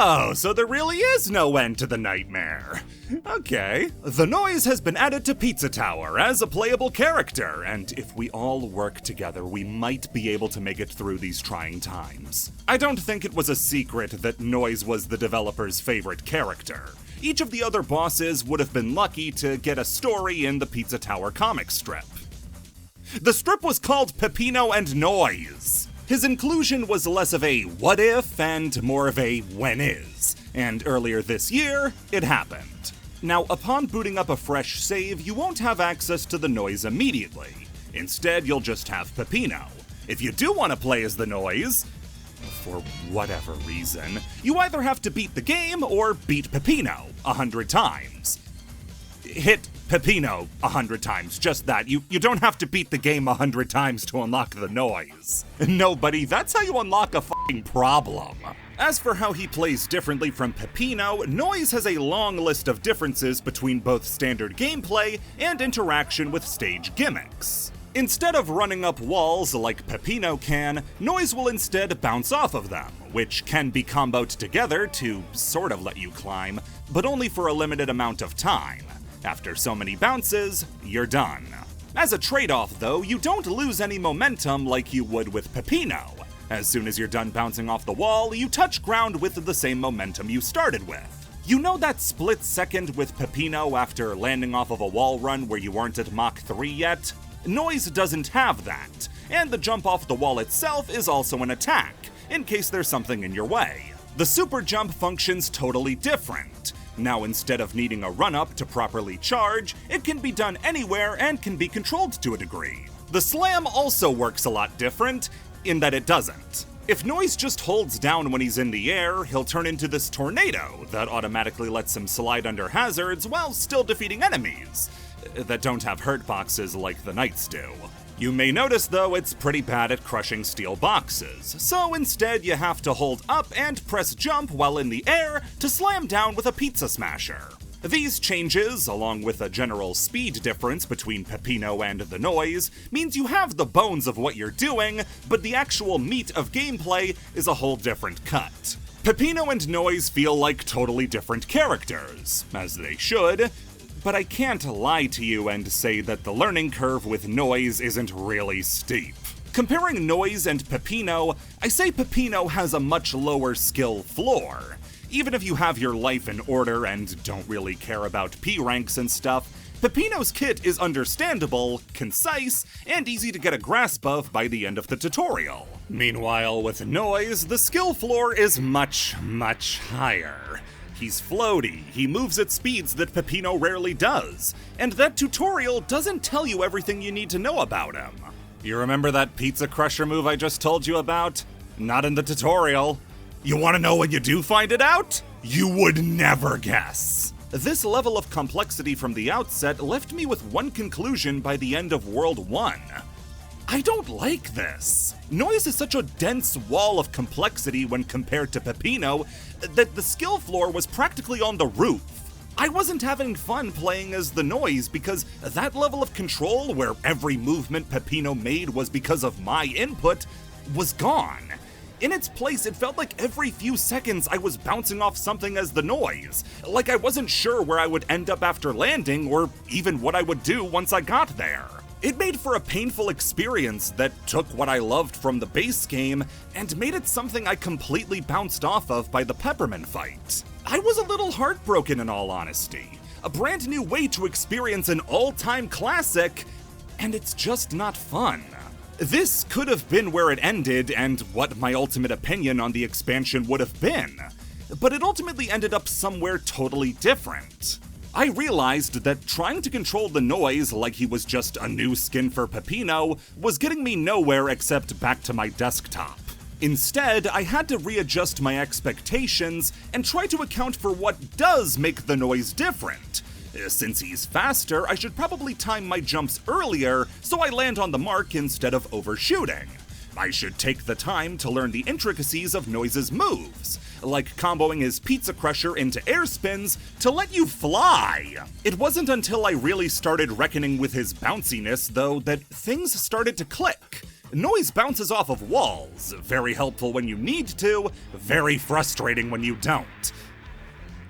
Oh, so there really is no end to the nightmare. Okay. The Noise has been added to Pizza Tower as a playable character, and if we all work together, we might be able to make it through these trying times. I don't think it was a secret that Noise was the developer's favorite character. Each of the other bosses would have been lucky to get a story in the Pizza Tower comic strip. The strip was called Peppino and Noise. His inclusion was less of a what if and more of a when is, and earlier this year, it happened. Now, upon booting up a fresh save, you won't have access to the Noise immediately. Instead, you'll just have Peppino. If you do want to play as the Noise, for whatever reason, you either have to beat the game or beat Peppino 100 times. Hit Peppino 100 times, just that. You don't have to beat the game 100 times to unlock the Noise. No, buddy, that's how you unlock a fucking problem. As for how he plays differently from Peppino, Noise has a long list of differences between both standard gameplay and interaction with stage gimmicks. Instead of running up walls like Peppino can, Noise will instead bounce off of them, which can be comboed together to sort of let you climb, but only for a limited amount of time. After so many bounces, you're done. As a trade-off, though, you don't lose any momentum like you would with Peppino. As soon as you're done bouncing off the wall, you touch ground with the same momentum you started with. You know that split second with Peppino after landing off of a wall run where you weren't at Mach 3 yet? Noise doesn't have that, and the jump off the wall itself is also an attack, in case there's something in your way. The super jump functions totally different. Now, instead of needing a run-up to properly charge, it can be done anywhere and can be controlled to a degree. The slam also works a lot different, in that it doesn't. If Noise just holds down when he's in the air, he'll turn into this tornado that automatically lets him slide under hazards while still defeating enemies that don't have hurt boxes like the Knights do. You may notice, though, it's pretty bad at crushing steel boxes, so instead you have to hold up and press jump while in the air to slam down with a pizza smasher. These changes, along with a general speed difference between Peppino and the Noise, means you have the bones of what you're doing, but the actual meat of gameplay is a whole different cut. Peppino and Noise feel like totally different characters, as they should, but I can't lie to you and say that the learning curve with Noise isn't really steep. Comparing Noise and Peppino, I say Peppino has a much lower skill floor. Even if you have your life in order and don't really care about P ranks and stuff, Peppino's kit is understandable, concise, and easy to get a grasp of by the end of the tutorial. Meanwhile, with Noise, the skill floor is much, much higher. He's floaty, he moves at speeds that Peppino rarely does, and that tutorial doesn't tell you everything you need to know about him. You remember that pizza crusher move I just told you about? Not in the tutorial. You want to know when you do find it out? You would never guess. This level of complexity from the outset left me with one conclusion by the end of World 1. I don't like this. Noise is such a dense wall of complexity when compared to Peppino that the skill floor was practically on the roof. I wasn't having fun playing as the Noise because that level of control where every movement Peppino made was because of my input was gone. In its place, it felt like every few seconds I was bouncing off something as the Noise, like I wasn't sure where I would end up after landing or even what I would do once I got there. It made for a painful experience that took what I loved from the base game and made it something I completely bounced off of by the Peppermint fight. I was a little heartbroken in all honesty. A brand new way to experience an all-time classic, and it's just not fun. This could have been where it ended and what my ultimate opinion on the expansion would have been, but it ultimately ended up somewhere totally different. I realized that trying to control the Noise like he was just a new skin for Peppino was getting me nowhere except back to my desktop. Instead, I had to readjust my expectations and try to account for what does make the Noise different. Since he's faster, I should probably time my jumps earlier so I land on the mark instead of overshooting. I should take the time to learn the intricacies of Noise's moves, like comboing his pizza crusher into air spins to let you fly. It wasn't until I really started reckoning with his bounciness, though, that things started to click. Noise bounces off of walls, very helpful when you need to, very frustrating when you don't.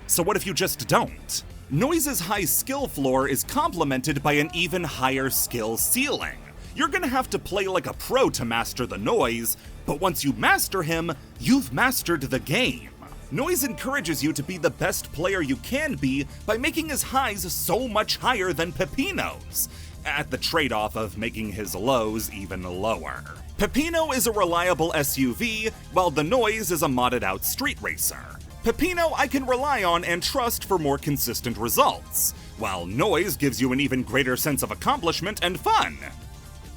So what if you just don't? Noise's high skill floor is complemented by an even higher skill ceiling. You're gonna have to play like a pro to master the Noise, but once you master him, you've mastered the game. Noise encourages you to be the best player you can be by making his highs so much higher than Peppino's, at the trade-off of making his lows even lower. Peppino is a reliable SUV, while the Noise is a modded-out street racer. Peppino I can rely on and trust for more consistent results, while Noise gives you an even greater sense of accomplishment and fun.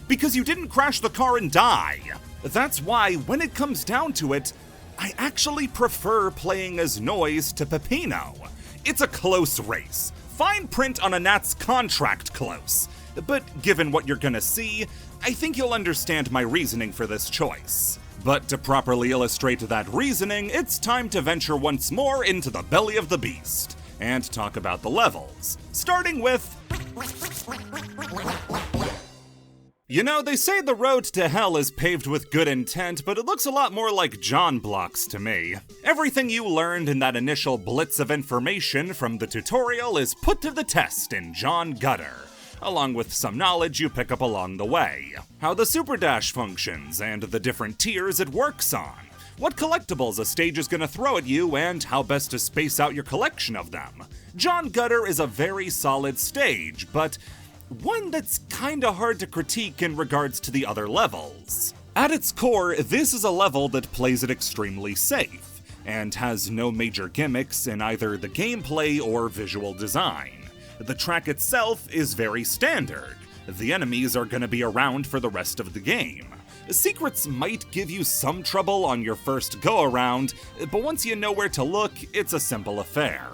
Because you didn't crash the car and die. That's why, when it comes down to it, I actually prefer playing as Noise to Peppino. It's a close race. Fine print on a Nat's contract close. But given what you're gonna see, I think you'll understand my reasoning for this choice. But to properly illustrate that reasoning, it's time to venture once more into the belly of the beast, and talk about the levels. Starting with... You know, they say the road to hell is paved with good intent, but it looks a lot more like John blocks to me. Everything you learned in that initial blitz of information from the tutorial is put to the test in John Gutter, along with some knowledge you pick up along the way. How the Super Dash functions, and the different tiers it works on. What collectibles a stage is gonna throw at you, and how best to space out your collection of them. John Gutter is a very solid stage, but one that's kinda hard to critique in regards to the other levels. At its core, this is a level that plays it extremely safe, and has no major gimmicks in either the gameplay or visual design. The track itself is very standard. The enemies are gonna be around for the rest of the game. Secrets might give you some trouble on your first go-around, but once you know where to look, it's a simple affair.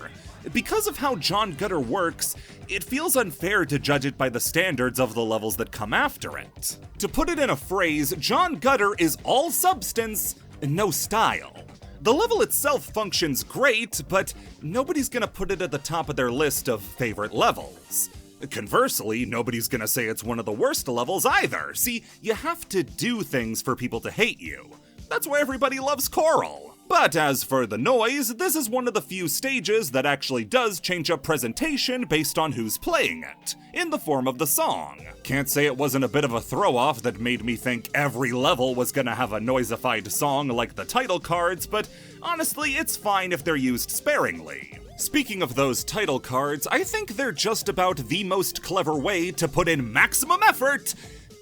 Because of how John Gutter works, it feels unfair to judge it by the standards of the levels that come after it. To put it in a phrase, John Gutter is all substance, no style. The level itself functions great, but nobody's gonna put it at the top of their list of favorite levels. Conversely, nobody's gonna say it's one of the worst levels either. See, you have to do things for people to hate you. That's why everybody loves Coral. But as for the Noise, this is one of the few stages that actually does change up presentation based on who's playing it, in the form of the song. Can't say it wasn't a bit of a throw-off that made me think every level was gonna have a noisified song like the title cards, but honestly, it's fine if they're used sparingly. Speaking of those title cards, I think they're just about the most clever way to put in maximum effort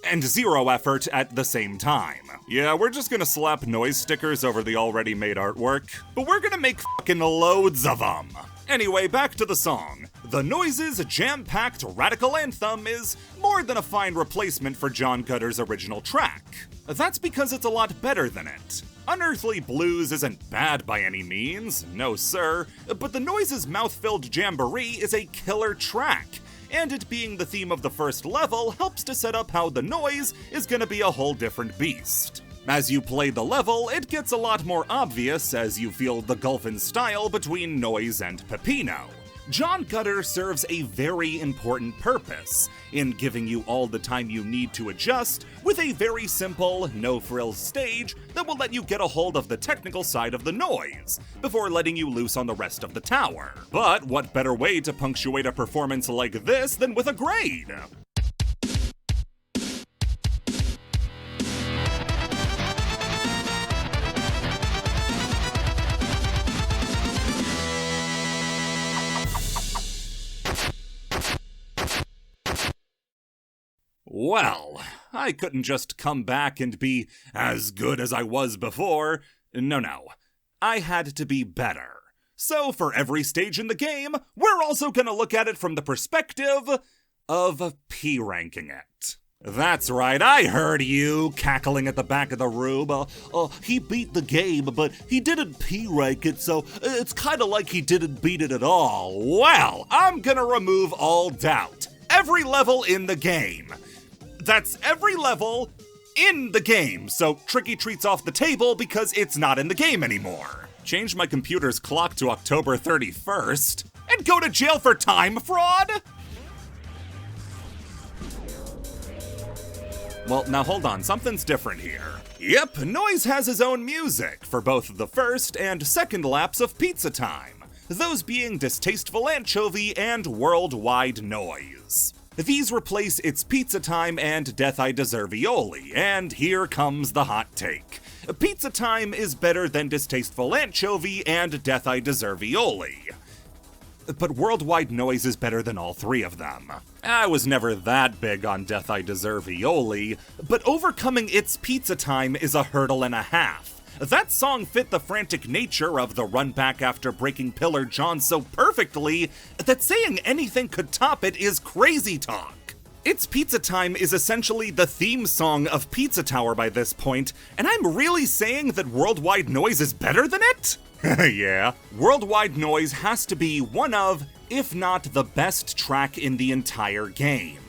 and zero effort at the same time. Yeah, we're just gonna slap Noise stickers over the already made artwork, but we're gonna make fucking loads of them. Anyway, back to the song. The Noise's jam-packed radical anthem is more than a fine replacement for John Gutter's original track. That's because it's a lot better than it. Unearthly Blues isn't bad by any means, no sir, but the Noise's mouth-filled jamboree is a killer track, and it being the theme of the first level helps to set up how the Noise is gonna be a whole different beast. As you play the level, it gets a lot more obvious as you feel the gulf in style between Noise and Peppino. John Gutter serves a very important purpose in giving you all the time you need to adjust with a very simple, no-frills stage that will let you get a hold of the technical side of the Noise before letting you loose on the rest of the tower. But what better way to punctuate a performance like this than with a grade? Well, I couldn't just come back and be as good as I was before. No. I had to be better. So for every stage in the game, we're also gonna look at it from the perspective of P-ranking it. That's right, I heard you cackling at the back of the room. He beat the game, but he didn't P-rank it, so it's kinda like he didn't beat it at all. Well, I'm gonna remove all doubt. Every level in the game. That's every level in the game, so Tricky Treat's off the table because it's not in the game anymore. Change my computer's clock to October 31st, and go to jail for time fraud? Well, now hold on, something's different here. Yep, Noise has his own music for both the first and second laps of Pizza Time, those being Distasteful Anchovy and Worldwide Noise. These replace It's Pizza Time and Death I Deserve Aioli, and here comes the hot take. Pizza Time is better than Distasteful Anchovy and Death I Deserve Aioli. But Worldwide Noise is better than all three of them. I was never that big on Death I Deserve Aioli, but overcoming It's Pizza Time is a hurdle and a half. That song fit the frantic nature of the run back after breaking Pillar John so perfectly that saying anything could top it is crazy talk. It's Pizza Time is essentially the theme song of Pizza Tower by this point, and I'm really saying that Worldwide Noise is better than it? Yeah. Worldwide Noise has to be one of, if not the best track in the entire game.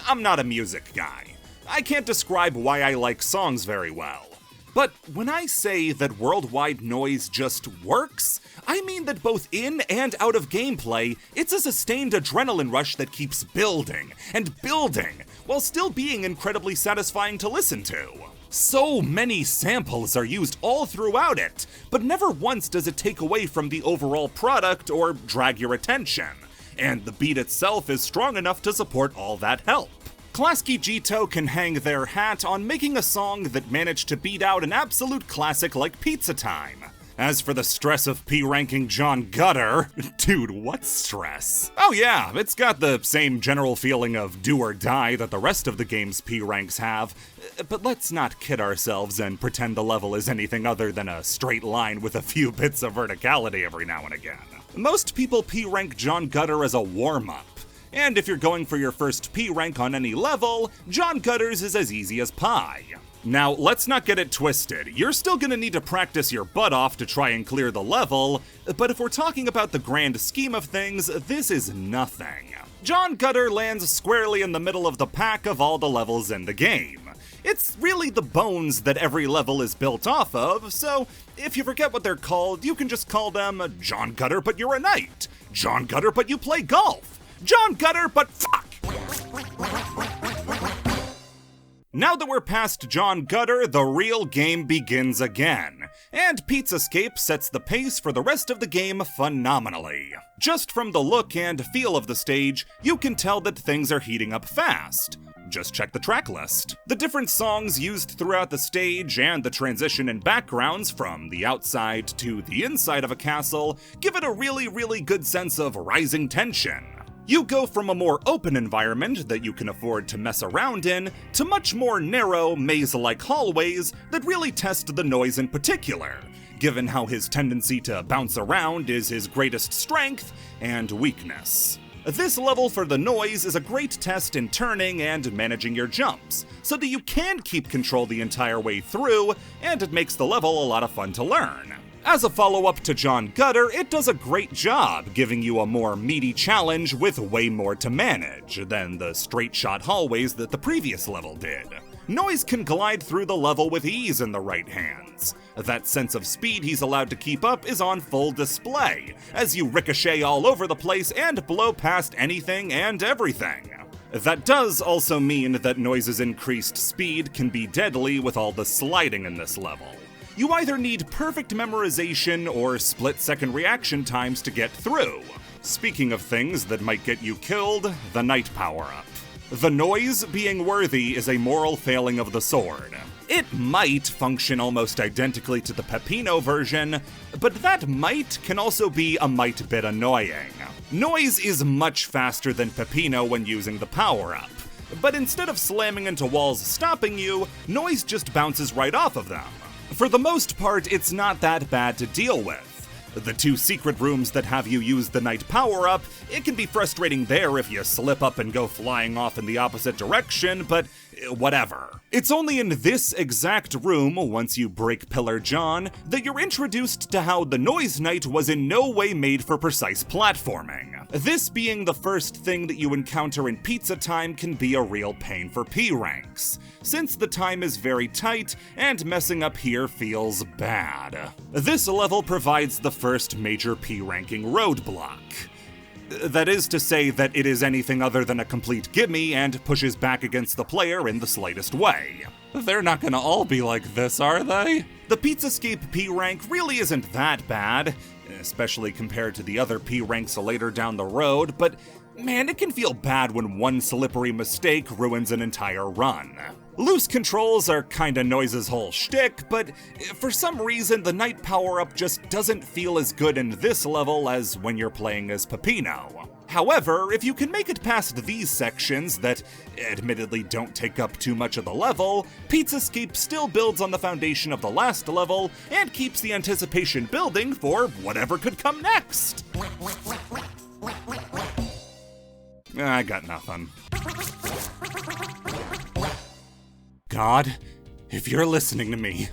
I'm not a music guy. I can't describe why I like songs very well. But when I say that Worldwide Noise just works, I mean that both in and out of gameplay, it's a sustained adrenaline rush that keeps building and building, while still being incredibly satisfying to listen to. So many samples are used all throughout it, but never once does it take away from the overall product or drag your attention, and the beat itself is strong enough to support all that help. Klasky Jito can hang their hat on making a song that managed to beat out an absolute classic like Pizza Time. As for the stress of P-ranking John Gutter, dude, what stress? Oh yeah, it's got the same general feeling of do or die that the rest of the game's P-ranks have, but let's not kid ourselves and pretend the level is anything other than a straight line with a few bits of verticality every now and again. Most people P-rank John Gutter as a warm-up. And if you're going for your first P rank on any level, John Gutter's is as easy as pie. Now, let's not get it twisted. You're still gonna need to practice your butt off to try and clear the level, but if we're talking about the grand scheme of things, this is nothing. John Gutter lands squarely in the middle of the pack of all the levels in the game. It's really the bones that every level is built off of, so if you forget what they're called, you can just call them John Gutter but you're a knight, John Gutter but you play golf, John Gutter, but fuck! Now that we're past John Gutter, the real game begins again, and Pizzascape sets the pace for the rest of the game phenomenally. Just from the look and feel of the stage, you can tell that things are heating up fast. Just check the track list. The different songs used throughout the stage and the transition in backgrounds from the outside to the inside of a castle give it a really good sense of rising tension. You go from a more open environment that you can afford to mess around in, to much more narrow, maze-like hallways that really test the Noise in particular, given how his tendency to bounce around is his greatest strength and weakness. This level for the Noise is a great test in turning and managing your jumps, so that you can keep control the entire way through, and it makes the level a lot of fun to learn. As a follow-up to John Gutter, it does a great job giving you a more meaty challenge with way more to manage than the straight-shot hallways that the previous level did. Noise can glide through the level with ease in the right hands. That sense of speed he's allowed to keep up is on full display, as you ricochet all over the place and blow past anything and everything. That does also mean that Noise's increased speed can be deadly with all the sliding in this level. You either need perfect memorization or split-second reaction times to get through. Speaking of things that might get you killed, the Knight power-up. The Noise being worthy is a moral failing of the sword. It might function almost identically to the Peppino version, but that might can also be a mite bit annoying. Noise is much faster than Peppino when using the power-up, but instead of slamming into walls stopping you, Noise just bounces right off of them. For the most part, it's not that bad to deal with. The two secret rooms that have you use the Knight power-up, it can be frustrating there if you slip up and go flying off in the opposite direction, but whatever. It's only in this exact room, once you break Pillar John, that you're introduced to how the Noise Knight was in no way made for precise platforming. This being the first thing that you encounter in Pizza Time can be a real pain for P-ranks, since the time is very tight and messing up here feels bad. This level provides the first major P-ranking roadblock. That is to say that it is anything other than a complete gimme and pushes back against the player in the slightest way. They're not gonna all be like this, are they? The Pizzascape P rank really isn't that bad, especially compared to the other P ranks later down the road, but man, it can feel bad when one slippery mistake ruins an entire run. Loose controls are kinda Noise's whole shtick, but for some reason the Night power-up just doesn't feel as good in this level as when you're playing as Peppino. However, if you can make it past these sections that admittedly don't take up too much of the level, Pizzascape still builds on the foundation of the last level and keeps the anticipation building for whatever could come next. I got nothing. God, if you're listening to me,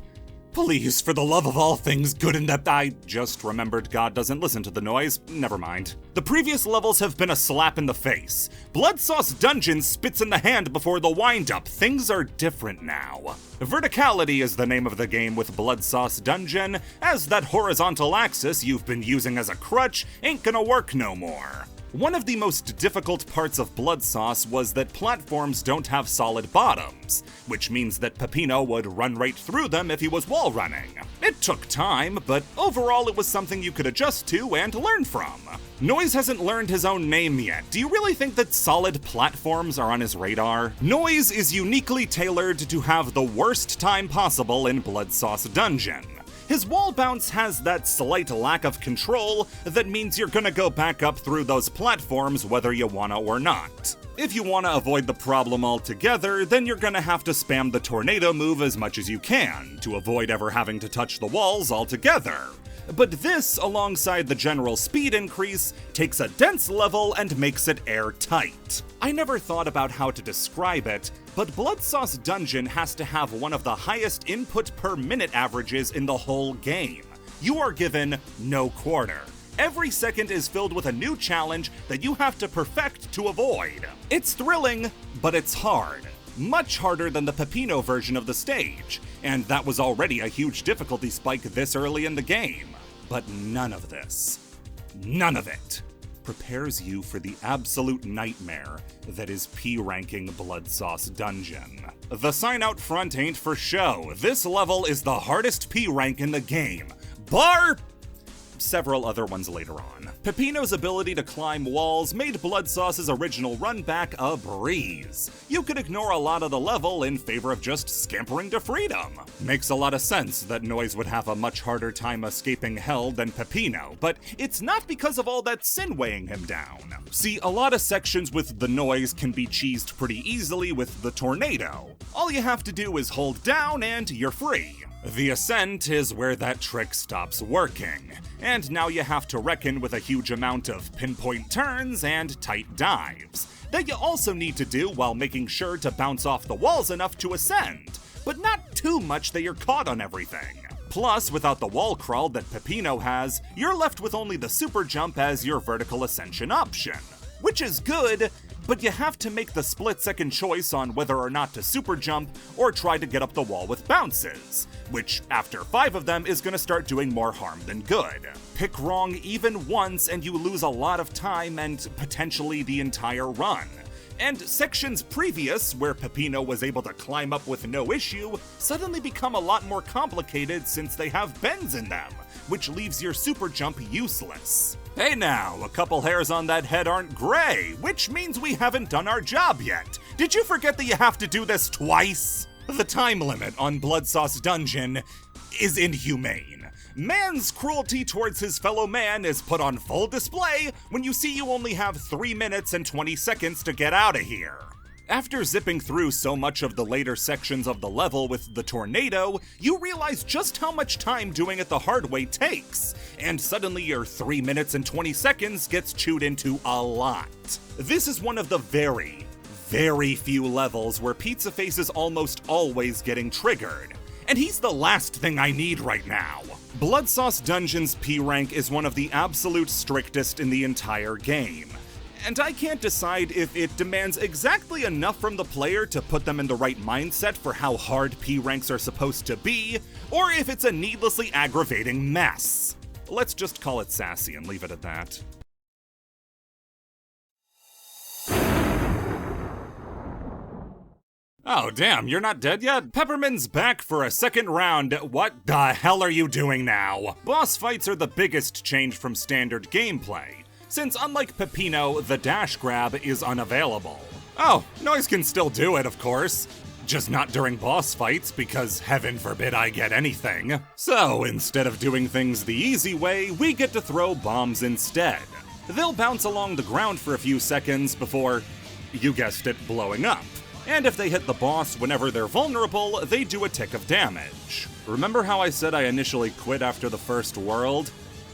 please, for the love of all things good and that I just remembered God doesn't listen to the noise. Never mind. The previous levels have been a slap in the face. Blood Sauce Dungeon spits in the hand before the wind-up. Things are different now. Verticality is the name of the game with Blood Sauce Dungeon, as that horizontal axis you've been using as a crutch ain't gonna work no more. One of the most difficult parts of Blood Sauce was that platforms don't have solid bottoms, which means that Peppino would run right through them if he was wall running. It took time, but overall it was something you could adjust to and learn from. Noise hasn't learned his own name yet. Do you really think that solid platforms are on his radar? Noise is uniquely tailored to have the worst time possible in Blood Sauce Dungeon. His wall bounce has that slight lack of control that means you're gonna go back up through those platforms whether you wanna or not. If you wanna avoid the problem altogether, then you're gonna have to spam the tornado move as much as you can to avoid ever having to touch the walls altogether. But this, alongside the general speed increase, takes a dense level and makes it airtight. I never thought about how to describe it, but Blood Sauce Dungeon has to have one of the highest input per minute averages in the whole game. You are given no quarter. Every second is filled with a new challenge that you have to perfect to avoid. It's thrilling, but it's hard. Much harder than the Peppino version of the stage, and that was already a huge difficulty spike this early in the game. But none of this, none of it, prepares you for the absolute nightmare that is P-ranking Blood Sauce Dungeon. The sign out front ain't for show. This level is the hardest P rank in the game, bar several other ones later on. Peppino's ability to climb walls made Blood Sauce's original run back a breeze. You could ignore a lot of the level in favor of just scampering to freedom. Makes a lot of sense that Noise would have a much harder time escaping hell than Peppino, but it's not because of all that sin weighing him down. See, a lot of sections with the Noise can be cheesed pretty easily with the tornado. All you have to do is hold down and you're free. The Ascent is where that trick stops working, and now you have to reckon with a huge amount of pinpoint turns and tight dives that you also need to do while making sure to bounce off the walls enough to ascend, but not too much that you're caught on everything. Plus, without the wall crawl that Peppino has, you're left with only the super jump as your vertical ascension option, which is good, but you have to make the split-second choice on whether or not to super jump or try to get up the wall with bounces, which after 5 of them is gonna start doing more harm than good. Pick wrong even once and you lose a lot of time and potentially the entire run. And sections previous, where Peppino was able to climb up with no issue, suddenly become a lot more complicated since they have bends in them, which leaves your super jump useless. Hey now, a couple hairs on that head aren't gray, which means we haven't done our job yet. Did you forget that you have to do this twice? The time limit on Blood Sauce Dungeon is inhumane. Man's cruelty towards his fellow man is put on full display when you see you only have 3 minutes and 20 seconds to get out of here. After zipping through so much of the later sections of the level with the tornado, you realize just how much time doing it the hard way takes, and suddenly your 3 minutes and 20 seconds gets chewed into a lot. This is one of the very few levels where Pizza Face is almost always getting triggered, and he's the last thing I need right now. Blood Sauce Dungeon's P rank is one of the absolute strictest in the entire game, and I can't decide if it demands exactly enough from the player to put them in the right mindset for how hard P ranks are supposed to be, or if it's a needlessly aggravating mess. Let's just call it sassy and leave it at that. Oh damn, you're not dead yet? Peppermin's back for a second round. What the hell are you doing now? Boss fights are the biggest change from standard gameplay, since unlike Peppino, the dash grab is unavailable. Oh, Noise can still do it, of course. Just not during boss fights, because heaven forbid I get anything. So instead of doing things the easy way, we get to throw bombs instead. They'll bounce along the ground for a few seconds before, you guessed it, blowing up. And if they hit the boss whenever they're vulnerable, they do a tick of damage. Remember how I said I initially quit after the first world?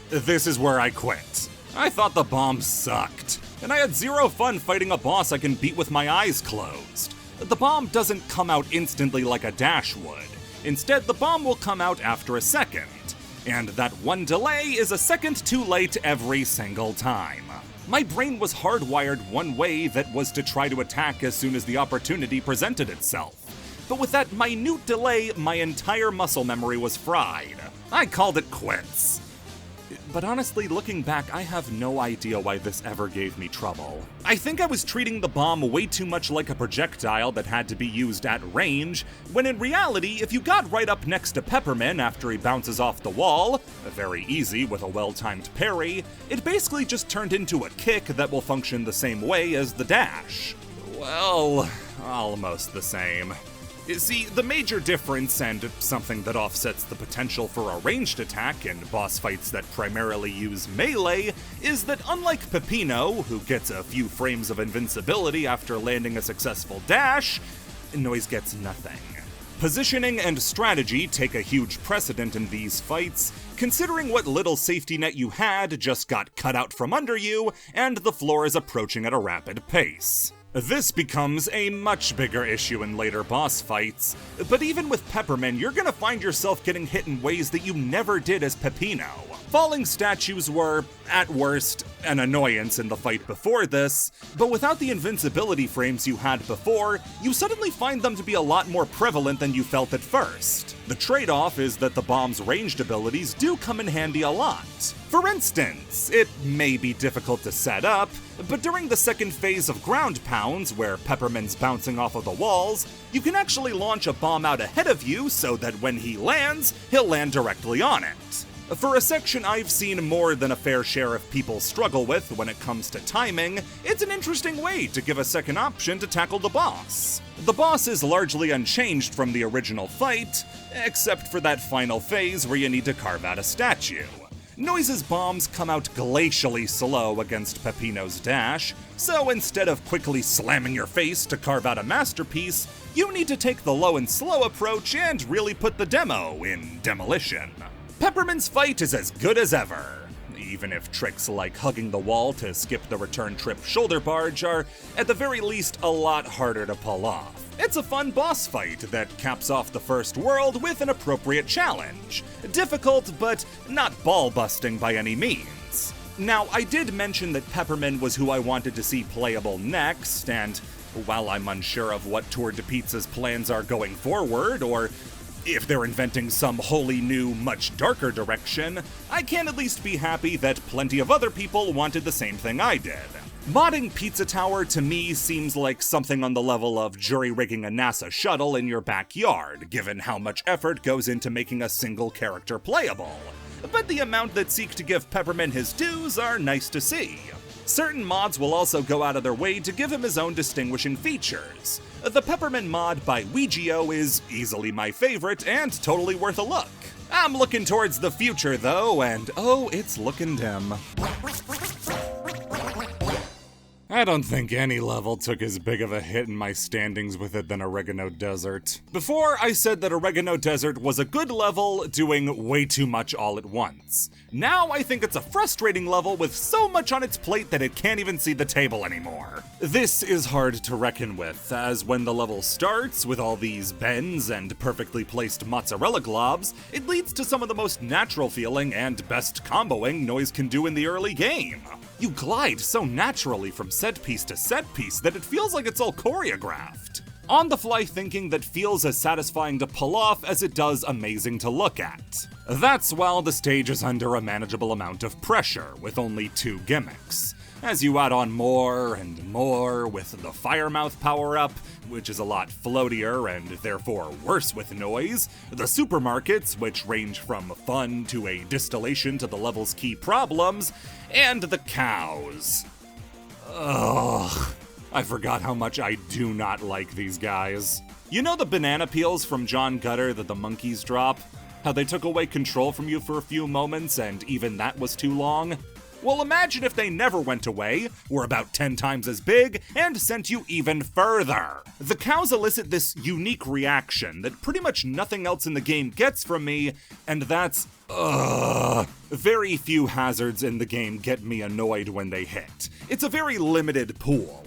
This is where I quit. I thought the bombs sucked, and I had zero fun fighting a boss I can beat with my eyes closed. The bomb doesn't come out instantly like a dash would. Instead, the bomb will come out after a second, and that one delay is a second too late every single time. My brain was hardwired one way, that was to try to attack as soon as the opportunity presented itself. But with that minute delay, my entire muscle memory was fried. I called it quits. But honestly, looking back, I have no idea why this ever gave me trouble. I think I was treating the bomb way too much like a projectile that had to be used at range, when in reality, if you got right up next to Peppermin after he bounces off the wall, very easy with a well-timed parry, it basically just turned into a kick that will function the same way as the dash. Well, almost the same. See, the major difference, and something that offsets the potential for a ranged attack in boss fights that primarily use melee, is that unlike Peppino, who gets a few frames of invincibility after landing a successful dash, Noise gets nothing. Positioning and strategy take a huge precedent in these fights, considering what little safety net you had just got cut out from under you, and the floor is approaching at a rapid pace. This becomes a much bigger issue in later boss fights, but even with Peppermin, you're gonna find yourself getting hit in ways that you never did as Peppino. Falling statues were, at worst, an annoyance in the fight before this, but without the invincibility frames you had before, you suddenly find them to be a lot more prevalent than you felt at first. The trade-off is that the bomb's ranged abilities do come in handy a lot. For instance, it may be difficult to set up, but during the second phase of ground pounds, where Peppermin's bouncing off of the walls, you can actually launch a bomb out ahead of you so that when he lands, he'll land directly on it. For a section I've seen more than a fair share of people struggle with when it comes to timing, it's an interesting way to give a second option to tackle the boss. The boss is largely unchanged from the original fight, except for that final phase where you need to carve out a statue. Noise's bombs come out glacially slow against Peppino's dash, so instead of quickly slamming your face to carve out a masterpiece, you need to take the low and slow approach and really put the demo in demolition. Peppermin's fight is as good as ever, even if tricks like hugging the wall to skip the return trip shoulder barge are, at the very least, a lot harder to pull off. It's a fun boss fight that caps off the first world with an appropriate challenge. Difficult, but not ball-busting by any means. Now, I did mention that Peppermin was who I wanted to see playable next, and while I'm unsure of what Tour de Pizza's plans are going forward, or if they're inventing some wholly new, much darker direction, I can at least be happy that plenty of other people wanted the same thing I did. Modding Pizza Tower to me seems like something on the level of jury-rigging a NASA shuttle in your backyard, given how much effort goes into making a single character playable. But the amount that seek to give Peppermin his dues are nice to see. Certain mods will also go out of their way to give him his own distinguishing features. The Peppermin mod by Weegio is easily my favorite and totally worth a look. I'm looking towards the future though, and oh, it's looking dim. I don't think any level took as big of a hit in my standings with it than Oregano Desert. Before, I said that Oregano Desert was a good level doing way too much all at once. Now I think it's a frustrating level with so much on its plate that it can't even see the table anymore. This is hard to reckon with, as when the level starts with all these bends and perfectly placed mozzarella globs, it leads to some of the most natural feeling and best comboing Noise can do in the early game. You glide so naturally from set piece to set piece that it feels like it's all choreographed. On-the-fly thinking that feels as satisfying to pull off as it does amazing to look at. That's while the stage is under a manageable amount of pressure, with only 2 gimmicks. As you add on more and more with the Firemouth power-up, which is a lot floatier and therefore worse with noise, the supermarkets, which range from fun to a distillation to the level's key problems, and the cows. Ugh, I forgot how much I do not like these guys. You know the banana peels from John Gutter that the monkeys drop? How they took away control from you for a few moments and even that was too long? Well, imagine if they never went away, were about 10 times as big, and sent you even further. The cows elicit this unique reaction that pretty much nothing else in the game gets from me, and that's, very few hazards in the game get me annoyed when they hit. It's a very limited pool.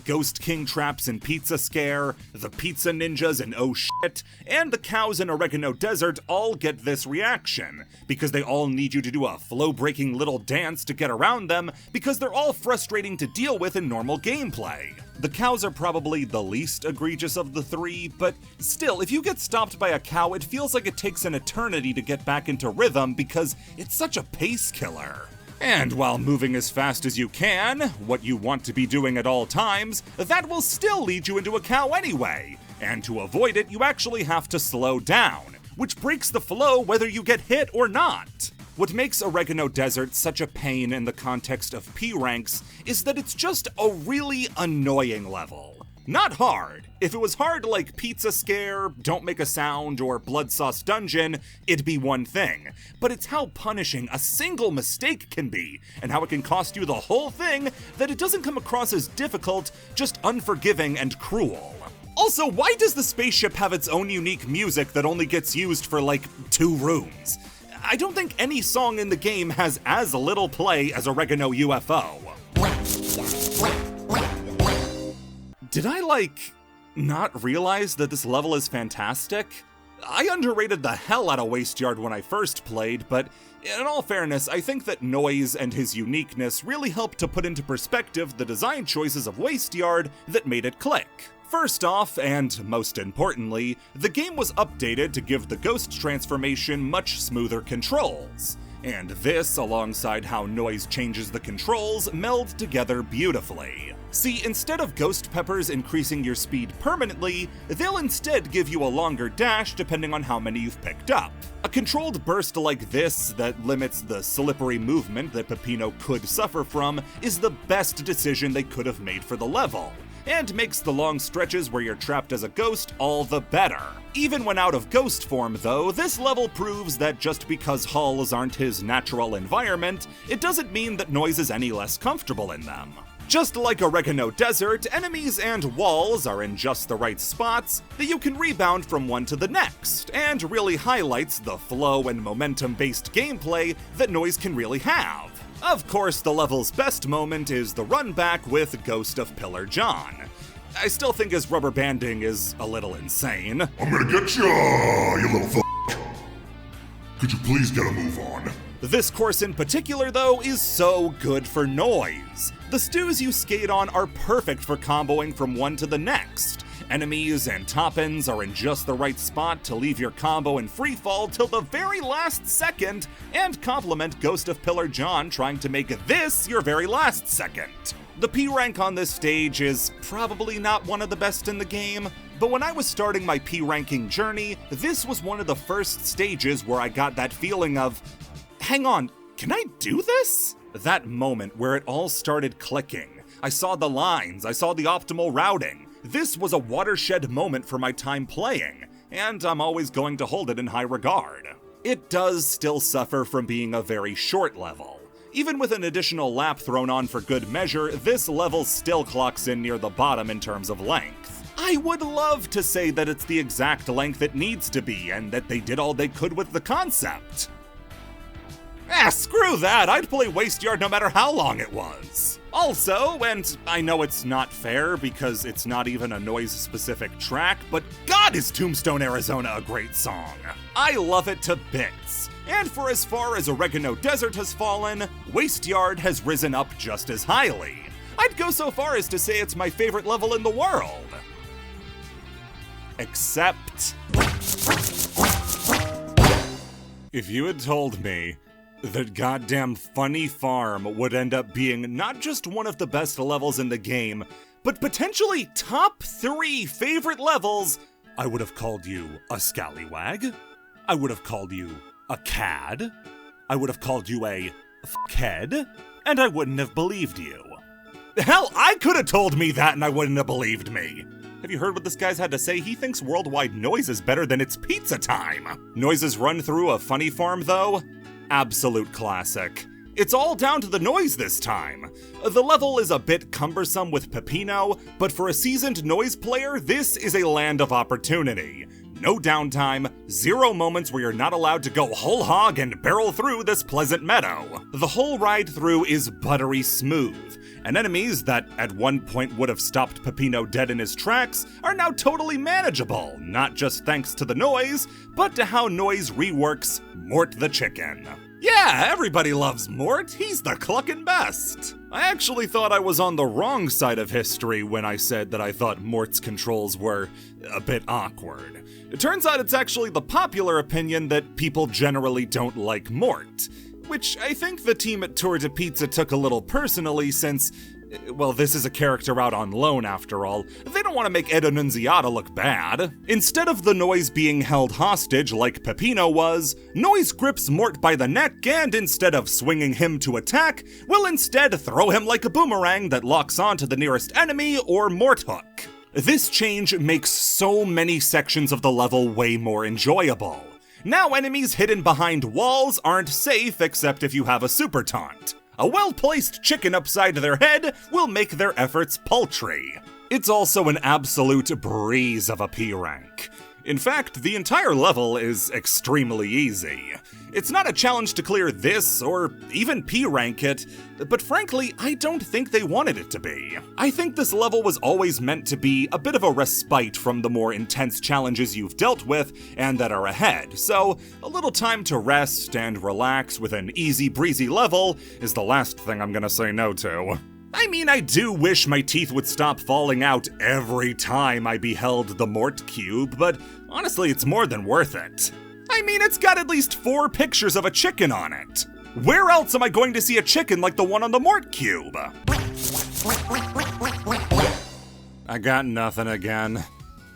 Ghost King traps in Pizza Scare, the Pizza Ninjas in Oh Shit, and the cows in Oregano Desert all get this reaction, because they all need you to do a flow-breaking little dance to get around them, because they're all frustrating to deal with in normal gameplay. The cows are probably the least egregious of the three, but still, if you get stopped by a cow, it feels like it takes an eternity to get back into rhythm because it's such a pace killer. And while moving as fast as you can, what you want to be doing at all times, that will still lead you into a cow anyway. And to avoid it, you actually have to slow down, which breaks the flow whether you get hit or not. What makes Oregano Desert such a pain in the context of P ranks is that it's just a really annoying level. Not hard. If it was hard like Pizza Scare, Don't Make a Sound, or Blood Sauce Dungeon, it'd be one thing. But it's how punishing a single mistake can be, and how it can cost you the whole thing, that it doesn't come across as difficult, just unforgiving and cruel. Also, why does the spaceship have its own unique music that only gets used for like 2 rooms? I don't think any song in the game has as little play as Oregano UFO. Did I, not realize that this level is fantastic? I underrated the hell out of Wasteyard when I first played, but in all fairness, I think that Noise and his uniqueness really helped to put into perspective the design choices of Wasteyard that made it click. First off, and most importantly, the game was updated to give the Ghost transformation much smoother controls. And this, alongside how Noise changes the controls, meld together beautifully. See, instead of Ghost Peppers increasing your speed permanently, they'll instead give you a longer dash depending on how many you've picked up. A controlled burst like this that limits the slippery movement that Peppino could suffer from is the best decision they could have made for the level, and makes the long stretches where you're trapped as a ghost all the better. Even when out of ghost form though, this level proves that just because hulls aren't his natural environment, it doesn't mean that Noise is any less comfortable in them. Just like Oregano Desert, enemies and walls are in just the right spots that you can rebound from one to the next, and really highlights the flow and momentum-based gameplay that Noise can really have. Of course, the level's best moment is the run back with Ghost of Pillar John. I still think his rubber banding is a little insane. I'm gonna get ya, you little f***. Could you please get a move on? This course in particular, though, is so good for Noise. The stews you skate on are perfect for comboing from one to the next. Enemies and top-ends are in just the right spot to leave your combo in freefall till the very last second, and complement Ghost of Pillar John trying to make this your very last second. The P rank on this stage is probably not one of the best in the game, but when I was starting my P ranking journey, this was one of the first stages where I got that feeling of, hang on, can I do this? That moment where it all started clicking. I saw the lines, I saw the optimal routing. This was a watershed moment for my time playing, and I'm always going to hold it in high regard. It does still suffer from being a very short level. Even with an additional lap thrown on for good measure, this level still clocks in near the bottom in terms of length. I would love to say that it's the exact length it needs to be, and that they did all they could with the concept. Screw that! I'd play Wasteyard no matter how long it was. Also, and I know it's not fair because it's not even a Noise-specific track, but God is Tombstone, Arizona a great song. I love it to bits. And for as far as Oregano Desert has fallen, Wasteyard has risen up just as highly. I'd go so far as to say it's my favorite level in the world. Except... if you had told me that goddamn Funny Farm would end up being not just one of the best levels in the game, but potentially top 3 favorite levels, I would have called you a scallywag. I would have called you a cad. I would have called you a f***head. And I wouldn't have believed you. Hell, I could have told me that and I wouldn't have believed me. Have you heard what this guy's had to say? He thinks worldwide noise is better than it's pizza time. Noises run through a Funny Farm, though? Absolute classic. It's all down to the noise this time. The level is a bit cumbersome with Peppino, but for a seasoned noise player, this is a land of opportunity. No downtime, 0 moments where you're not allowed to go whole hog and barrel through this pleasant meadow. The whole ride through is buttery smooth, and enemies that at one point would have stopped Peppino dead in his tracks are now totally manageable, not just thanks to the noise, but to how noise reworks Mort the Chicken. Yeah, everybody loves Mort, he's the cluckin' best. I actually thought I was on the wrong side of history when I said that I thought Mort's controls were a bit awkward. It turns out it's actually the popular opinion that people generally don't like Mort, which I think the team at Tour de Pizza took a little personally since, well, this is a character out on loan after all. They don't want to make Ed Annunziata look bad. Instead of the noise being held hostage like Peppino was, Noise grips Mort by the neck and instead of swinging him to attack, will instead throw him like a boomerang that locks onto the nearest enemy or Mort hook. This change makes so many sections of the level way more enjoyable. Now enemies hidden behind walls aren't safe except if you have a super taunt. A well-placed chicken upside their head will make their efforts paltry. It's also an absolute breeze of a P rank. In fact, the entire level is extremely easy. It's not a challenge to clear this or even P rank it, but frankly, I don't think they wanted it to be. I think this level was always meant to be a bit of a respite from the more intense challenges you've dealt with and that are ahead, so a little time to rest and relax with an easy breezy level is the last thing I'm gonna say no to. I mean, I do wish my teeth would stop falling out every time I beheld the Mort Cube, but honestly, it's more than worth it. I mean, it's got at least 4 pictures of a chicken on it. Where else am I going to see a chicken like the one on the Mort Cube? I got nothing again.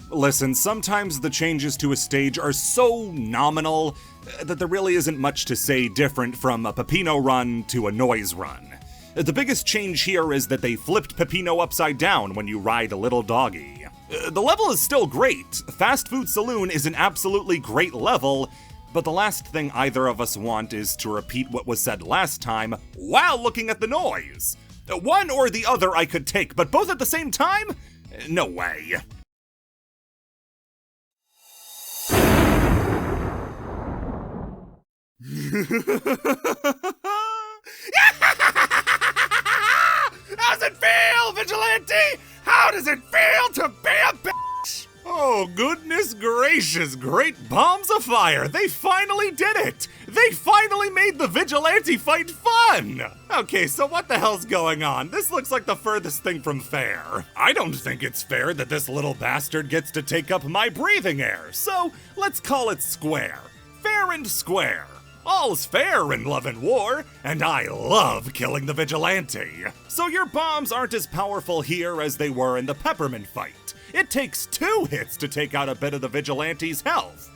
Listen, sometimes the changes to a stage are so nominal that there really isn't much to say different from a Peppino run to a noise run. The biggest change here is that they flipped Peppino upside down when you ride a little doggy. The level is still great. Fast Food Saloon is an absolutely great level, but the last thing either of us want is to repeat what was said last time while looking at the noise. One or the other I could take, but both at the same time? No way. How's it feel, Vigilante? How does it feel to be a bitch? Oh, goodness gracious, great bombs of fire. They finally did it. They finally made the Vigilante fight fun. Okay, so what the hell's going on? This looks like the furthest thing from fair. I don't think it's fair that this little bastard gets to take up my breathing air, so let's call it square. Fair and square. All's fair in love and war, and I love killing the Vigilante. So your bombs aren't as powerful here as they were in the Peppermint fight. It takes 2 hits to take out a bit of the Vigilante's health.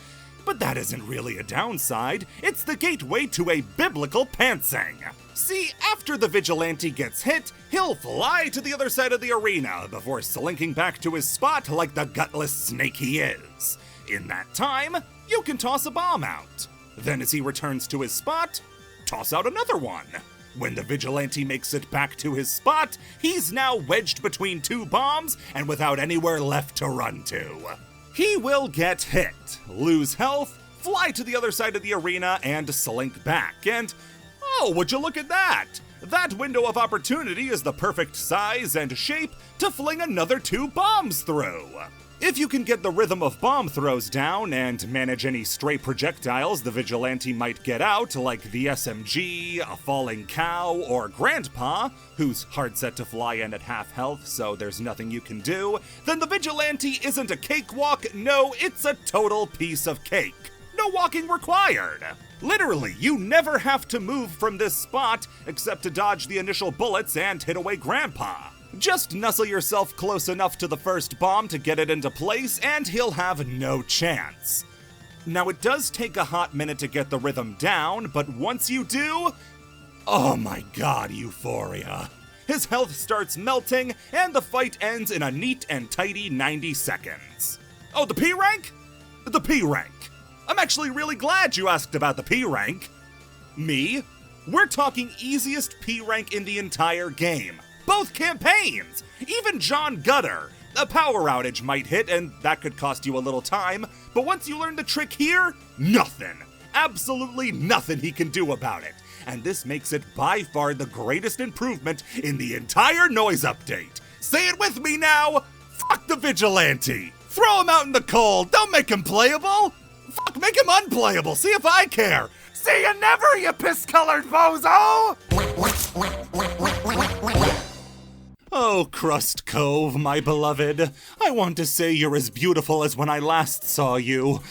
But that isn't really a downside, it's the gateway to a biblical pantsing. See, after the Vigilante gets hit, he'll fly to the other side of the arena before slinking back to his spot like the gutless snake he is. In that time, you can toss a bomb out. Then as he returns to his spot, toss out another one. When the Vigilante makes it back to his spot, he's now wedged between 2 bombs and without anywhere left to run to. He will get hit, lose health, fly to the other side of the arena, and slink back. And, oh, would you look at that? That window of opportunity is the perfect size and shape to fling another 2 bombs through. If you can get the rhythm of bomb throws down and manage any stray projectiles the Vigilante might get out, like the SMG, a falling cow, or Grandpa, who's hard set to fly and at half health, so there's nothing you can do, then the Vigilante isn't a cakewalk, no, it's a total piece of cake. no walking required. Literally, you never have to move from this spot except to dodge the initial bullets and hit away Grandpa. Just nuzzle yourself close enough to the first bomb to get it into place, and he'll have no chance. Now, it does take a hot minute to get the rhythm down, but once you do, oh my god, euphoria. His health starts melting, and the fight ends in a neat and tidy 90 seconds. Oh, the P rank? The P rank. I'm actually really glad you asked about the P rank. Me? We're talking easiest P rank in the entire game. Both campaigns! Even John Gutter. A power outage might hit, and that could cost you a little time, but once you learn the trick here, nothing. Absolutely nothing he can do about it. And this makes it by far the greatest improvement in the entire Noise update. Say it with me now! Fuck the vigilante! Throw him out in the cold! Don't make him playable! Fuck, make him unplayable! See if I care! See you never, you piss-colored bozo! Oh, Crust Cove, my beloved. I want to say you're as beautiful as when I last saw you.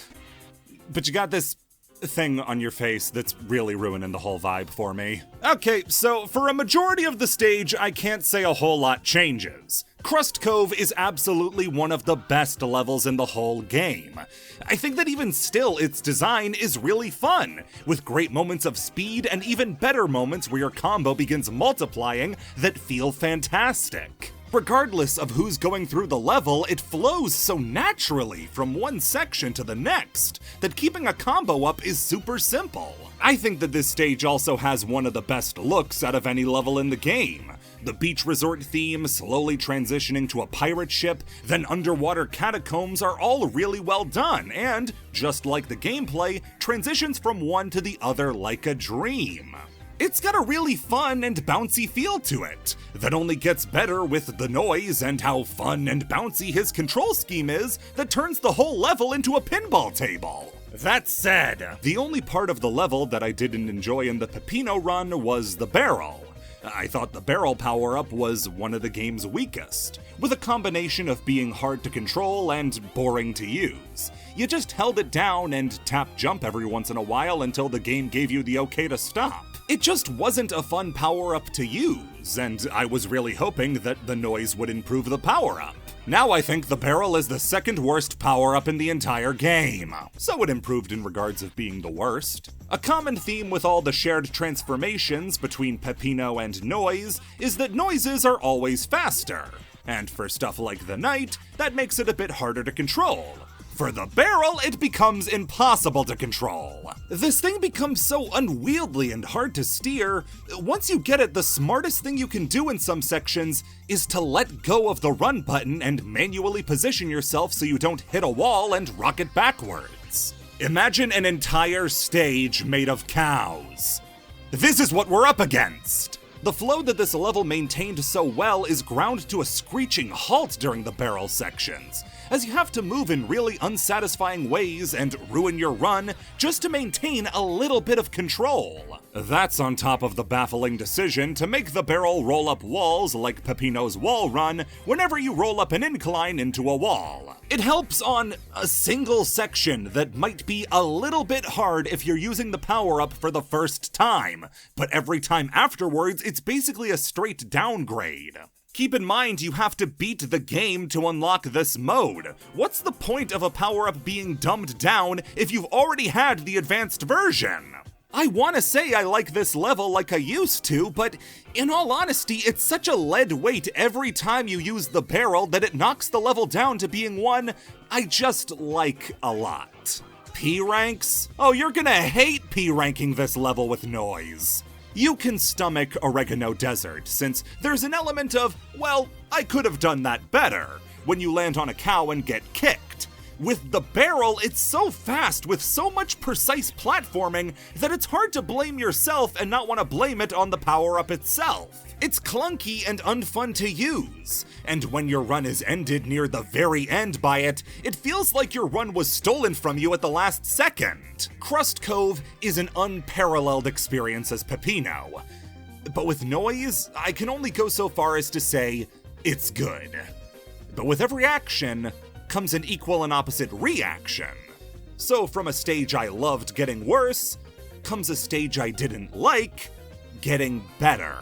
But you got this thing on your face that's really ruining the whole vibe for me. Okay, so for a majority of the stage, I can't say a whole lot changes. Crust Cove is absolutely one of the best levels in the whole game. I think that even still, its design is really fun, with great moments of speed and even better moments where your combo begins multiplying that feel fantastic. Regardless of who's going through the level, it flows so naturally from one section to the next that keeping a combo up is super simple. I think that this stage also has one of the best looks out of any level in the game. The beach resort theme, slowly transitioning to a pirate ship, then underwater catacombs are all really well done, and, just like the gameplay, transitions from one to the other like a dream. It's got a really fun and bouncy feel to it, that only gets better with the noise and how fun and bouncy his control scheme is that turns the whole level into a pinball table. That said, the only part of the level that I didn't enjoy in the Peppino run was the barrel. I thought the barrel power-up was one of the game's weakest, with a combination of being hard to control and boring to use. You just held it down and tap jump every once in a while until the game gave you the okay to stop. It just wasn't a fun power-up to use, and I was really hoping that the noise would improve the power-up. Now I think the barrel is the second worst power-up in the entire game, so it improved in regards of being the worst. A common theme with all the shared transformations between Peppino and Noise is that noises are always faster, and for stuff like the night, that makes it a bit harder to control. For the barrel, it becomes impossible to control. This thing becomes so unwieldy and hard to steer. Once you get it, the smartest thing you can do in some sections is to let go of the run button and manually position yourself so you don't hit a wall and rocket backwards. Imagine an entire stage made of cows. This is what we're up against. The flow that this level maintained so well is ground to a screeching halt during the barrel sections, as you have to move in really unsatisfying ways and ruin your run just to maintain a little bit of control. That's on top of the baffling decision to make the barrel roll up walls like Peppino's wall run whenever you roll up an incline into a wall. It helps on a single section that might be a little bit hard if you're using the power-up for the first time, but every time afterwards it's basically a straight downgrade. Keep in mind you have to beat the game to unlock this mode. What's the point of a power-up being dumbed down if you've already had the advanced version? I want to say I like this level like I used to, but in all honesty, it's such a lead weight every time you use the barrel that it knocks the level down to being one I just like a lot. P ranks? Oh, you're gonna hate P ranking this level with Noise. You can stomach Oregano Desert, since there's an element of, well, I could have done that better, when you land on a cow and get kicked. With the barrel, it's so fast with so much precise platforming that it's hard to blame yourself and not want to blame it on the power-up itself. It's clunky and unfun to use, and when your run is ended near the very end by it, it feels like your run was stolen from you at the last second. Crust Cove is an unparalleled experience as Peppino, but with Noise, I can only go so far as to say it's good. But with every action comes an equal and opposite reaction. So from a stage I loved getting worse, comes a stage I didn't like getting better.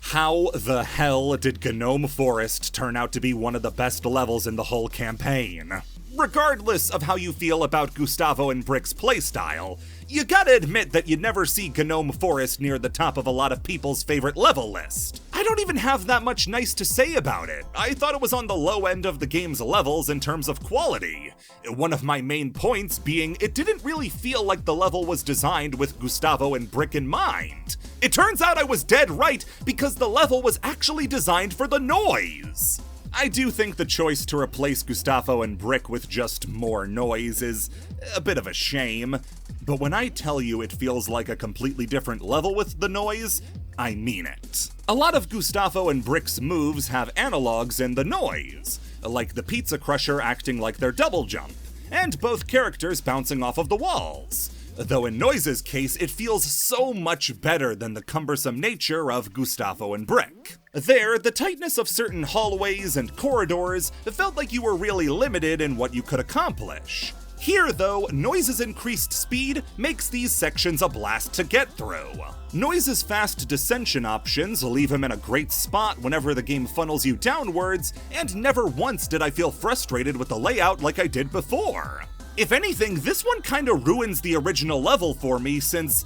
How the hell did Gnome Forest turn out to be one of the best levels in the whole campaign? Regardless of how you feel about Gustavo and Brick's playstyle, you gotta admit that you'd never see Gnome Forest near the top of a lot of people's favorite level list. I don't even have that much nice to say about it. I thought it was on the low end of the game's levels in terms of quality. One of my main points being it didn't really feel like the level was designed with Gustavo and Brick in mind. It turns out I was dead right because the level was actually designed for the noise. I do think the choice to replace Gustavo and Brick with just more noise is a bit of a shame, but when I tell you it feels like a completely different level with the noise, I mean it. A lot of Gustavo and Brick's moves have analogs in the noise, like the pizza crusher acting like their double jump, and both characters bouncing off of the walls. Though in Noise's case, it feels so much better than the cumbersome nature of Gustavo and Brick. There, the tightness of certain hallways and corridors felt like you were really limited in what you could accomplish. Here, though, Noise's increased speed makes these sections a blast to get through. Noise's fast descension options leave him in a great spot whenever the game funnels you downwards, and never once did I feel frustrated with the layout like I did before. If anything, this one kinda ruins the original level for me, since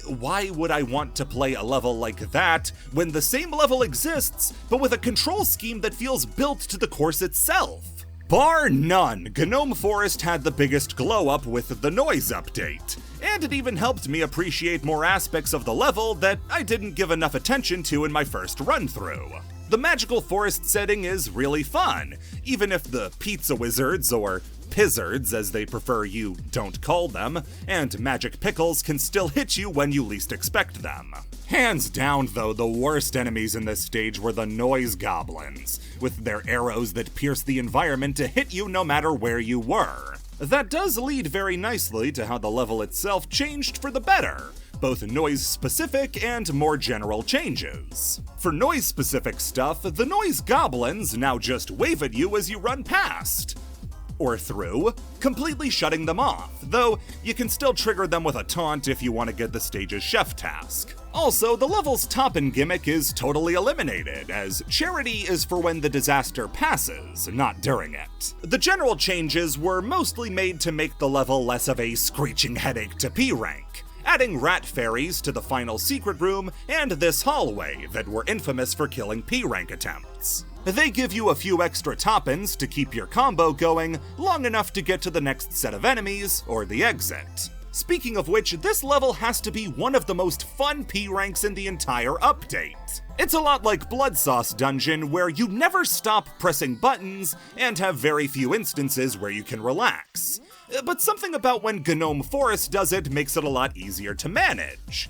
why would I want to play a level like that when the same level exists, but with a control scheme that feels built to the course itself? Bar none, Gnome Forest had the biggest glow-up with the noise update, and it even helped me appreciate more aspects of the level that I didn't give enough attention to in my first run-through. The magical forest setting is really fun, even if the pizza wizards, or pizzards as they prefer you don't call them, and magic pickles can still hit you when you least expect them. Hands down though, the worst enemies in this stage were the noise goblins, with their arrows that pierce the environment to hit you no matter where you were. That does lead very nicely to how the level itself changed for the better, both noise-specific and more general changes. For noise-specific stuff, the noise goblins now just wave at you as you run past, or through, completely shutting them off, though you can still trigger them with a taunt if you want to get the stage's chef task. Also, the level's top-end gimmick is totally eliminated, as charity is for when the disaster passes, not during it. The general changes were mostly made to make the level less of a screeching headache to P rank, adding rat fairies to the final secret room and this hallway that were infamous for killing P rank attempts. They give you a few extra top-ins to keep your combo going long enough to get to the next set of enemies or the exit. Speaking of which, this level has to be one of the most fun P ranks in the entire update. It's a lot like Blood Sauce Dungeon, where you never stop pressing buttons and have very few instances where you can relax. But something about when Gnome Forest does it makes it a lot easier to manage.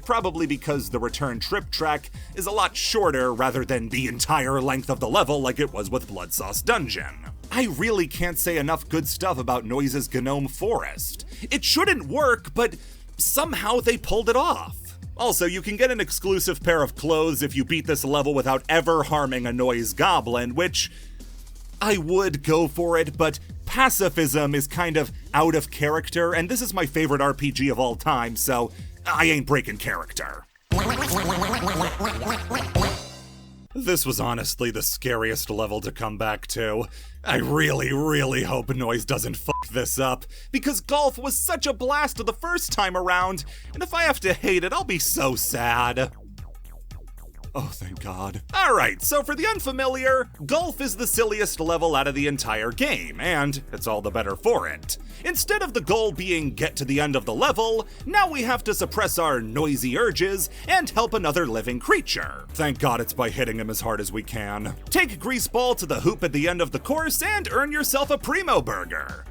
Probably because the return trip track is a lot shorter rather than the entire length of the level like it was with Blood Sauce Dungeon. I really can't say enough good stuff about Noise's Gnome Forest. It shouldn't work, but somehow they pulled it off. Also, you can get an exclusive pair of clothes if you beat this level without ever harming a noise goblin, which I would go for it, but pacifism is kind of out of character, and this is my favorite RPG of all time, so I ain't breaking character. This was honestly the scariest level to come back to. I really hope Noise doesn't fuck this up, because golf was such a blast the first time around, and if I have to hate it, I'll be so sad. Oh, thank God. Alright, so for the unfamiliar, golf is the silliest level out of the entire game, and it's all the better for it. Instead of the goal being get to the end of the level, now we have to suppress our noisy urges and help another living creature. Thank God it's by hitting him as hard as we can. Take Greaseball to the hoop at the end of the course and earn yourself a Primo Burger.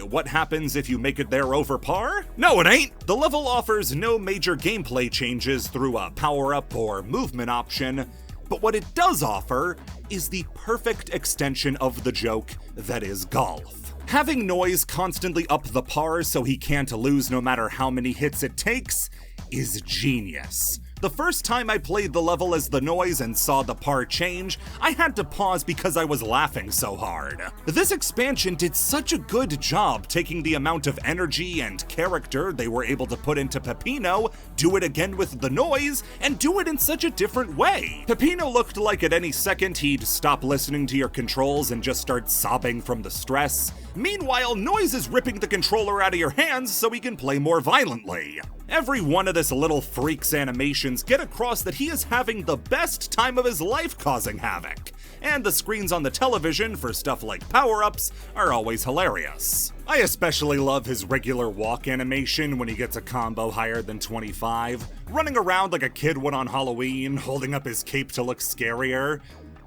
What happens if you make it there over par? No, it ain't! The level offers no major gameplay changes through a power-up or movement option, but what it does offer is the perfect extension of the joke that is golf. Having Noise constantly up the par so he can't lose no matter how many hits it takes is genius. The first time I played the level as the Noise and saw the par change, I had to pause because I was laughing so hard. This expansion did such a good job taking the amount of energy and character they were able to put into Peppino, do it again with the Noise, and do it in such a different way. Peppino looked like at any second he'd stop listening to your controls and just start sobbing from the stress. Meanwhile, Noise is ripping the controller out of your hands so he can play more violently. Every one of this little freak's animations get across that he is having the best time of his life causing havoc, and the screens on the television for stuff like power-ups are always hilarious. I especially love his regular walk animation when he gets a combo higher than 25, running around like a kid would on Halloween, holding up his cape to look scarier.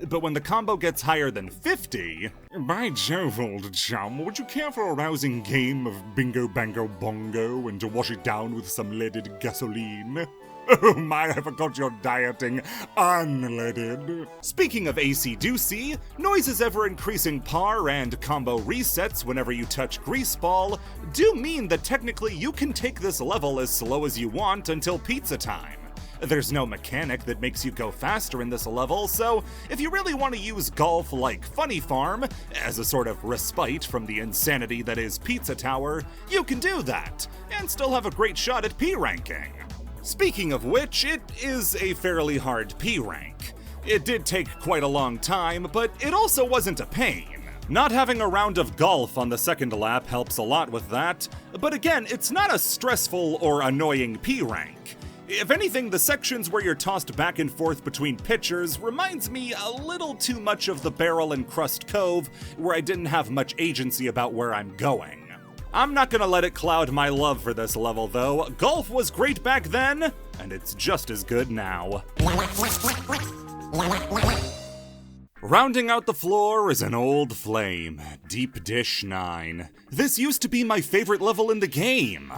But when the combo gets higher than 50, by Jove, old chum, would you care for a rousing game of bingo bango bongo and to wash it down with some leaded gasoline? Oh my, I forgot you're dieting unleaded. Speaking of AC-doocy, Noise's ever-increasing par and combo resets whenever you touch Grease Ball do mean that technically you can take this level as slow as you want until pizza time. There's no mechanic that makes you go faster in this level, so if you really want to use golf like Funny Farm, as a sort of respite from the insanity that is Pizza Tower, you can do that, and still have a great shot at P ranking. Speaking of which, it is a fairly hard P rank. It did take quite a long time, but it also wasn't a pain. Not having a round of golf on the second lap helps a lot with that, but again, it's not a stressful or annoying P rank. If anything, the sections where you're tossed back and forth between pitchers reminds me a little too much of the Barrel and Crust Cove, where I didn't have much agency about where I'm going. I'm not gonna let it cloud my love for this level though. Golf was great back then, and it's just as good now. Rounding out the floor is an old flame, Deep Dish 9. This used to be my favorite level in the game.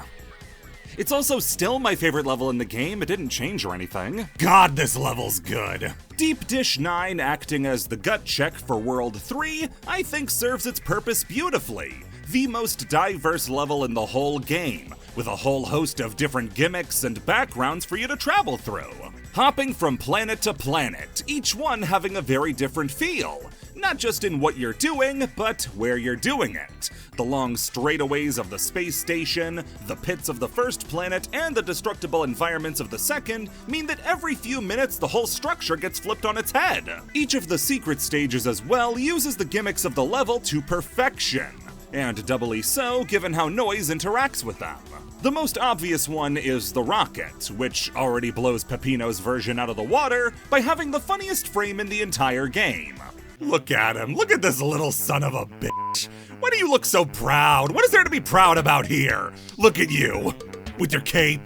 It's also still my favorite level in the game, it didn't change or anything. God, this level's good. Deep Dish 9 acting as the gut check for World 3, I think serves its purpose beautifully. The most diverse level in the whole game, with a whole host of different gimmicks and backgrounds for you to travel through. Hopping from planet to planet, each one having a very different feel. Not just in what you're doing, but where you're doing it. The long straightaways of the space station, the pits of the first planet, and the destructible environments of the second mean that every few minutes the whole structure gets flipped on its head. Each of the secret stages as well uses the gimmicks of the level to perfection, and doubly so given how Noise interacts with them. The most obvious one is the rocket, which already blows Peppino's version out of the water by having the funniest frame in the entire game. Look at him. Look at this little son of a bitch. Why do you look so proud? What is there to be proud about here? Look at you, with your cape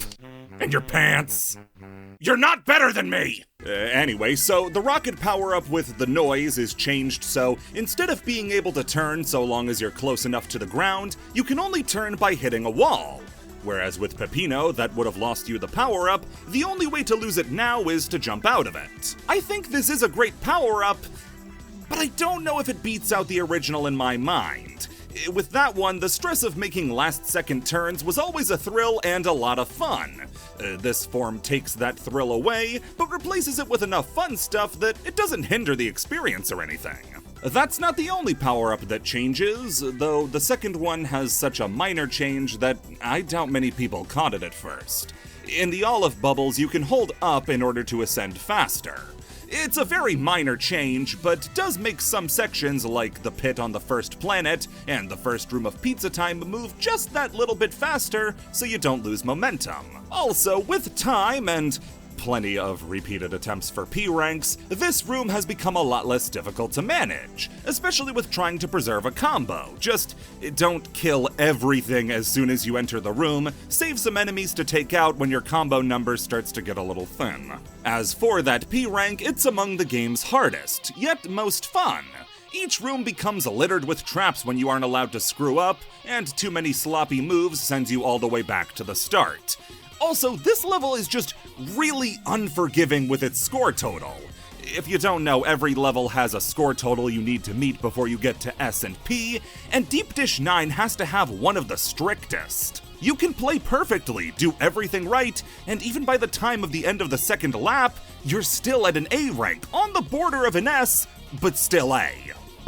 and your pants. You're not better than me! Anyway, so the rocket power-up with the Noise is changed so instead of being able to turn so long as you're close enough to the ground, you can only turn by hitting a wall. Whereas with Peppino, that would have lost you the power-up, the only way to lose it now is to jump out of it. I think this is a great power-up, but I don't know if it beats out the original in my mind. With that one, the stress of making last-second turns was always a thrill and a lot of fun. This form takes that thrill away, but replaces it with enough fun stuff that it doesn't hinder the experience or anything. That's not the only power-up that changes, though the second one has such a minor change that I doubt many people caught it at first. In the olive bubbles, you can hold up in order to ascend faster. It's a very minor change, but does make some sections like the pit on the first planet and the first room of Pizza Time move just that little bit faster so you don't lose momentum. Also, with time and plenty of repeated attempts for P ranks, this room has become a lot less difficult to manage, especially with trying to preserve a combo. Just don't kill everything as soon as you enter the room, save some enemies to take out when your combo number starts to get a little thin. As for that P rank, it's among the game's hardest, yet most fun. Each room becomes littered with traps when you aren't allowed to screw up, and too many sloppy moves sends you all the way back to the start. Also, this level is just really unforgiving with its score total. If you don't know, every level has a score total you need to meet before you get to S and P, and Deep Dish 9 has to have one of the strictest. You can play perfectly, do everything right, and even by the time of the end of the second lap, you're still at an A rank, on the border of an S, but still A.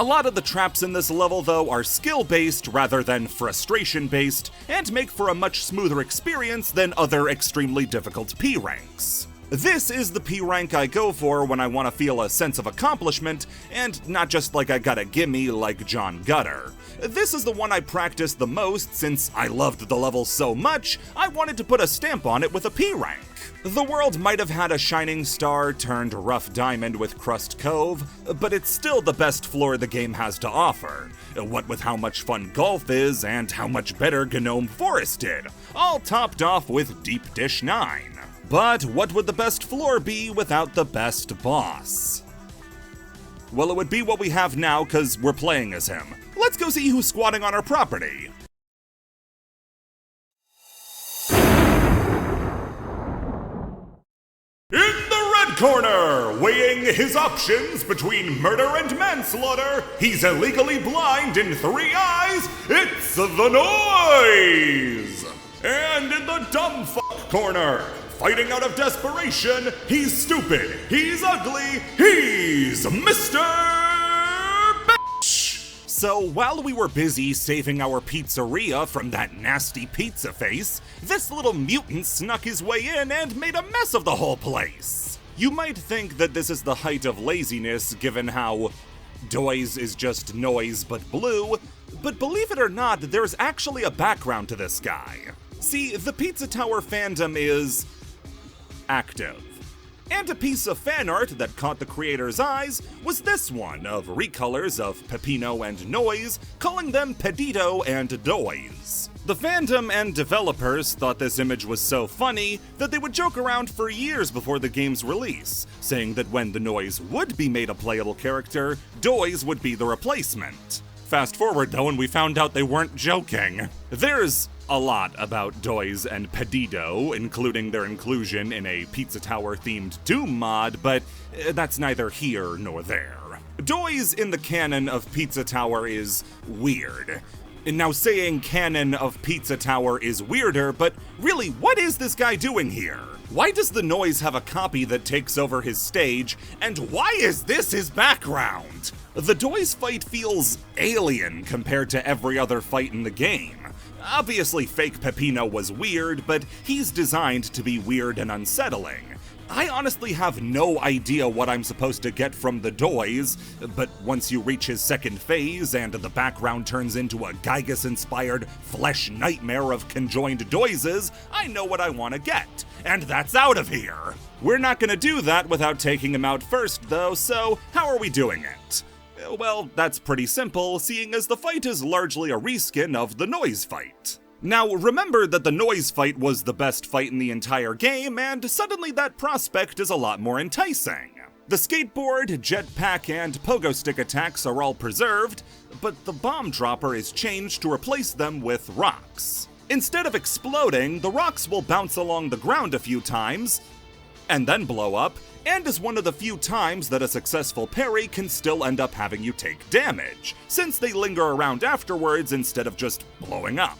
A lot of the traps in this level, though, are skill-based rather than frustration-based, and make for a much smoother experience than other extremely difficult P ranks. This is the P rank I go for when I want to feel a sense of accomplishment, and not just like I got a gimme like John Gutter. This is the one I practiced the most since I loved the level so much, I wanted to put a stamp on it with a P rank. The world might have had a shining star turned rough diamond with Crust Cove, but it's still the best floor the game has to offer. What with how much fun golf is and how much better Gnome Forest did, all topped off with Deep Dish 9. But what would the best floor be without the best boss? Well, it would be what we have now because we're playing as him. Let's go see who's squatting on our property. In the red corner, weighing his options between murder and manslaughter, he's illegally blind in 3 eyes, it's the Noise! And in the dumb fuck corner, fighting out of desperation, he's stupid, he's ugly, he's Mr. Bitch! So while we were busy saving our pizzeria from that nasty pizza face, this little mutant snuck his way in and made a mess of the whole place. You might think that this is the height of laziness given how Doise is just noise but blue, but believe it or not, there's actually a background to this guy. See, the Pizza Tower fandom is active. And a piece of fan art that caught the creator's eyes was this one of recolors of Pepino and Noise, calling them Pedito and Doise. The fandom and developers thought this image was so funny that they would joke around for years before the game's release, saying that when the Noise would be made a playable character, Doise would be the replacement. Fast forward though, and we found out they weren't joking. There's a lot about Doise and Pedito, including their inclusion in a Pizza Tower themed Doom mod, but that's neither here nor there. Doise in the canon of Pizza Tower is weird. Now, saying canon of Pizza Tower is weirder, but really, what is this guy doing here? Why does the Noise have a copy that takes over his stage, and why is this his background? The Doise fight feels alien compared to every other fight in the game. Obviously, fake Pepino was weird, but he's designed to be weird and unsettling. I honestly have no idea what I'm supposed to get from the Doise, but once you reach his second phase and the background turns into a Gygas-inspired flesh nightmare of conjoined Doises, I know what I want to get, and that's out of here! We're not gonna do that without taking him out first, though, so how are we doing it? Well, that's pretty simple, seeing as the fight is largely a reskin of the Noise fight. Now, remember that the Noise fight was the best fight in the entire game, and suddenly that prospect is a lot more enticing. The skateboard, jetpack, and pogo stick attacks are all preserved, but the bomb dropper is changed to replace them with rocks. Instead of exploding, the rocks will bounce along the ground a few times, and then blow up, and is one of the few times that a successful parry can still end up having you take damage, since they linger around afterwards instead of just blowing up.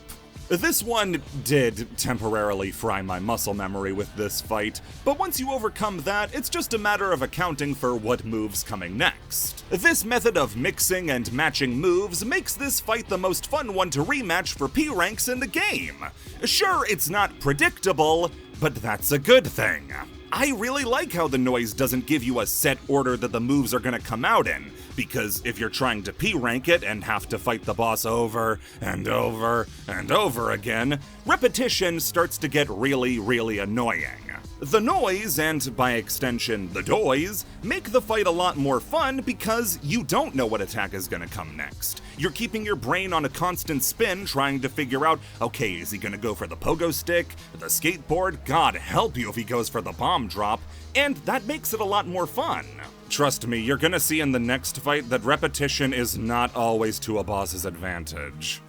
This one did temporarily fry my muscle memory with this fight, but once you overcome that, it's just a matter of accounting for what move's coming next. This method of mixing and matching moves makes this fight the most fun one to rematch for P ranks in the game. Sure, it's not predictable, but that's a good thing. I really like how the Noise doesn't give you a set order that the moves are gonna come out in, because if you're trying to P rank it and have to fight the boss over and over and over again, repetition starts to get really, really annoying. The Noise, and by extension the Doise, make the fight a lot more fun because you don't know what attack is gonna come next. You're keeping your brain on a constant spin trying to figure out, okay, is he gonna go for the pogo stick, the skateboard, God help you if he goes for the bomb drop, and that makes it a lot more fun. Trust me, you're gonna see in the next fight that repetition is not always to a boss's advantage.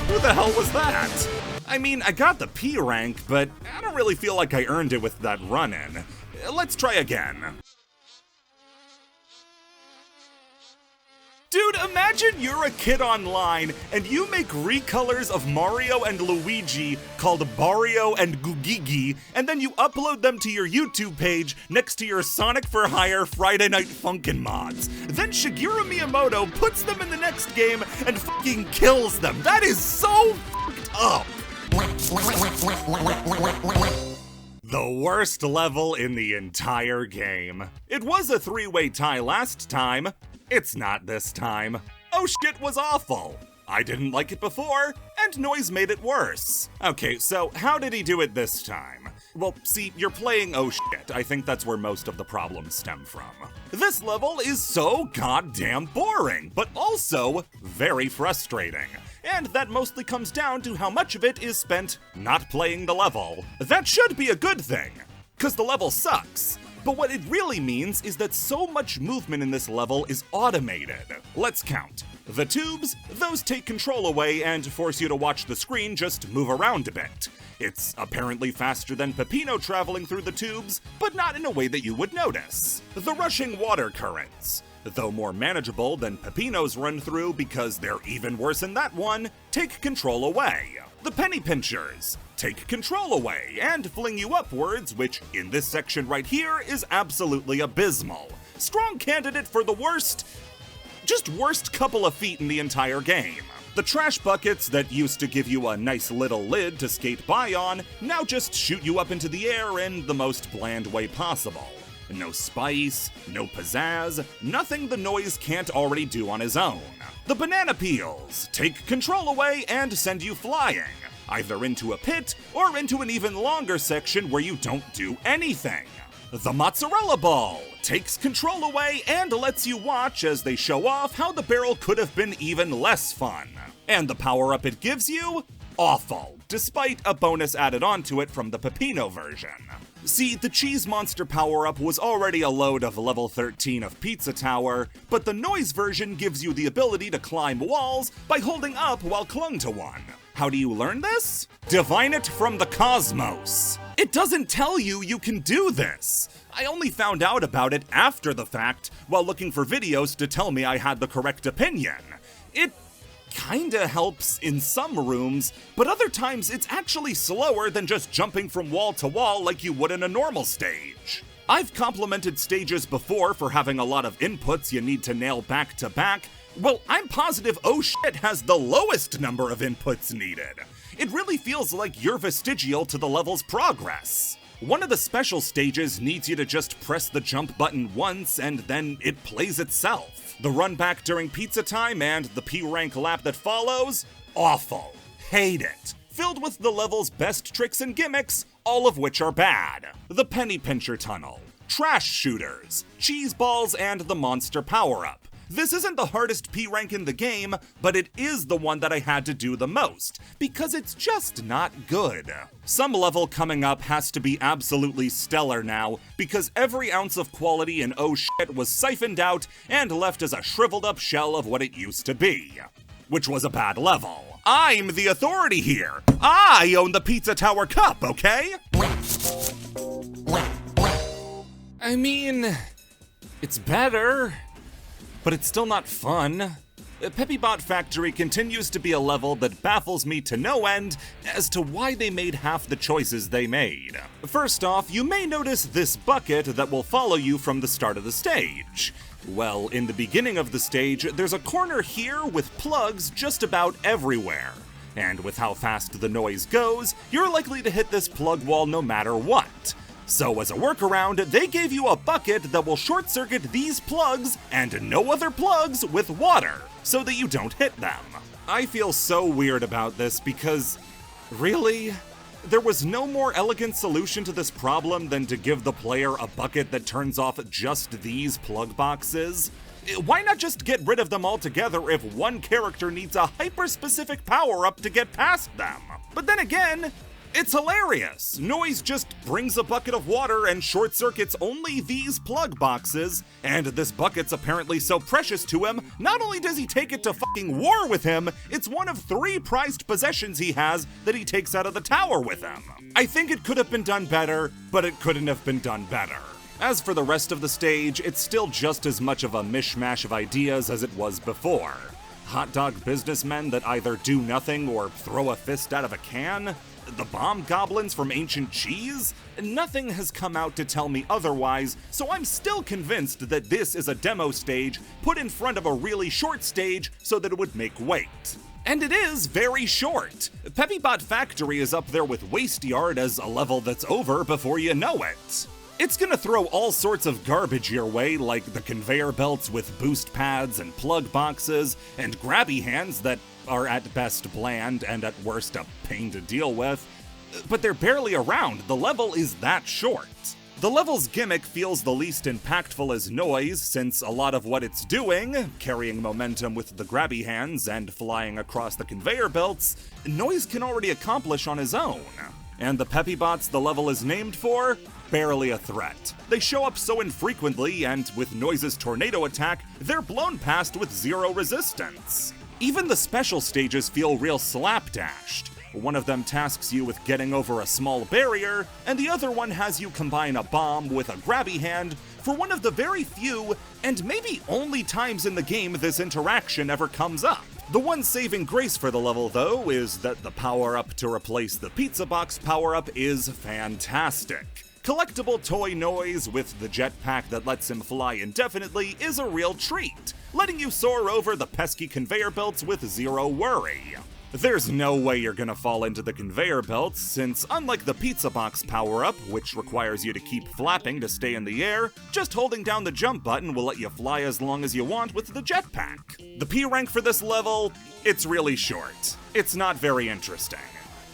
Who the hell was that? I mean, I got the P rank, but I don't really feel like I earned it with that run-in. Let's try again. Dude, imagine you're a kid online and you make recolors of Mario and Luigi called Barrio and Gugigi, and then you upload them to your YouTube page next to your Sonic for Hire Friday Night Funkin' mods. Then Shigeru Miyamoto puts them in the next game and fucking kills them. That is so fucked up. The worst level in the entire game. It was a 3-way tie last time. It's not this time. Oh shit was awful. I didn't like it before, and Noise made it worse. Okay, so how did he do it this time? Well, see, you're playing oh shit. I think that's where most of the problems stem from. This level is so goddamn boring, but also very frustrating. And that mostly comes down to how much of it is spent not playing the level. That should be a good thing, 'cause the level sucks. But what it really means is that so much movement in this level is automated. Let's count. The tubes, those take control away and force you to watch the screen just move around a bit. It's apparently faster than Peppino traveling through the tubes, but not in a way that you would notice. The rushing water currents, though more manageable than Peppino's run through because they're even worse in that one, take control away. The penny pinchers take control away and fling you upwards, which in this section right here is absolutely abysmal. Strong candidate for the worst couple of feet in the entire game. The trash buckets that used to give you a nice little lid to skate by on now just shoot you up into the air in the most bland way possible. No spice, no pizzazz, nothing the Noise can't already do on his own. The banana peels take control away and send you flying, either into a pit or into an even longer section where you don't do anything. The mozzarella ball takes control away and lets you watch as they show off how the barrel could have been even less fun. And the power-up it gives you? Awful, despite a bonus added onto it from the Peppino version. See, the Cheese Monster power-up was already a load of level 13 of Pizza Tower, but the Noise version gives you the ability to climb walls by holding up while clung to one. How do you learn this? Divine it from the cosmos. It doesn't tell you you can do this. I only found out about it after the fact while looking for videos to tell me I had the correct opinion. It kinda helps in some rooms, but other times it's actually slower than just jumping from wall to wall like you would in a normal stage. I've complimented stages before for having a lot of inputs you need to nail back to back. Well, I'm positive oh shit has the lowest number of inputs needed. It really feels like you're vestigial to the level's progress. One of the special stages needs you to just press the jump button once and then it plays itself. The run back during pizza time and the P-rank lap that follows? Awful. Hate it. Filled with the level's best tricks and gimmicks, all of which are bad. The penny pincher tunnel, trash shooters, cheese balls, and the monster power-up. This isn't the hardest P-rank in the game, but it is the one that I had to do the most, because it's just not good. Some level coming up has to be absolutely stellar now, because every ounce of quality in oh shit was siphoned out and left as a shriveled up shell of what it used to be. Which was a bad level. I'm the authority here. I own the Pizza Tower Cup, okay? I mean, it's better, but it's still not fun. Peppybot Factory continues to be a level that baffles me to no end as to why they made half the choices they made. First off, you may notice this bucket that will follow you from the start of the stage. Well, in the beginning of the stage, there's a corner here with plugs just about everywhere. And with how fast the Noise goes, you're likely to hit this plug wall no matter what. So as a workaround, they gave you a bucket that will short-circuit these plugs and no other plugs with water, so that you don't hit them. I feel so weird about this because, really? There was no more elegant solution to this problem than to give the player a bucket that turns off just these plug boxes? Why not just get rid of them altogether if one character needs a hyper-specific power-up to get past them? But then again, it's hilarious. Noise just brings a bucket of water and short-circuits only these plug boxes, and this bucket's apparently so precious to him, not only does he take it to fucking war with him, it's one of 3 prized possessions he has that he takes out of the tower with him. I think it could have been done better, but it couldn't have been done better. As for the rest of the stage, it's still just as much of a mishmash of ideas as it was before. Hot dog businessmen that either do nothing or throw a fist out of a can? The bomb goblins from ancient cheese? Nothing has come out to tell me otherwise, so I'm still convinced that this is a demo stage put in front of a really short stage so that it would make weight. And it is very short. Peppybot Factory is up there with Waste Yard as a level that's over before you know it. It's gonna throw all sorts of garbage your way, like the conveyor belts with boost pads and plug boxes, and grabby hands that are at best bland and at worst a pain to deal with. But they're barely around, the level is that short. The level's gimmick feels the least impactful as noise, since a lot of what it's doing, carrying momentum with the grabby hands and flying across the conveyor belts, noise can already accomplish on his own. And the Peppibots the level is named for? Barely a threat. They show up so infrequently, and with Noise's tornado attack, they're blown past with zero resistance. Even the special stages feel real slapdashed. One of them tasks you with getting over a small barrier, and the other one has you combine a bomb with a grabby hand for one of the very few, and maybe only times in the game this interaction ever comes up. The one saving grace for the level, though, is that the power-up to replace the pizza box power-up is fantastic. Collectible toy Noise with the jetpack that lets him fly indefinitely is a real treat, letting you soar over the pesky conveyor belts with zero worry. There's no way you're gonna fall into the conveyor belts, since unlike the pizza box power-up, which requires you to keep flapping to stay in the air, just holding down the jump button will let you fly as long as you want with the jetpack. The P rank for this level, it's really short. It's not very interesting.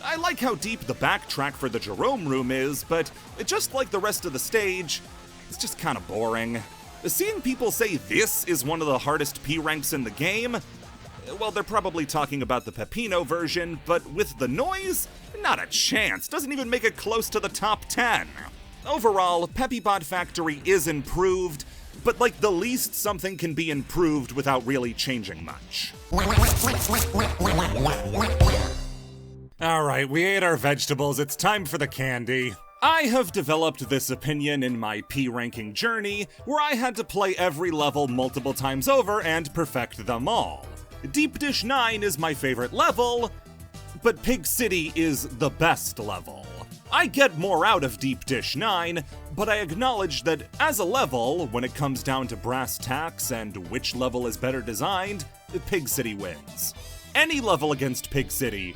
I like how deep the backtrack for the Jerome room is, but just like the rest of the stage, it's just kinda boring. Seeing people say this is one of the hardest P ranks in the game, well, they're probably talking about the Peppino version, but with the noise, not a chance. Doesn't even make it close to the top 10. Overall, Peppybot Factory is improved, but like the least something can be improved without really changing much. Alright, we ate our vegetables, it's time for the candy. I have developed this opinion in my P-ranking journey, where I had to play every level multiple times over and perfect them all. Deep Dish 9 is my favorite level, but Pig City is the best level. I get more out of Deep Dish 9, but I acknowledge that as a level, when it comes down to brass tacks and which level is better designed, Pig City wins. Any level against Pig City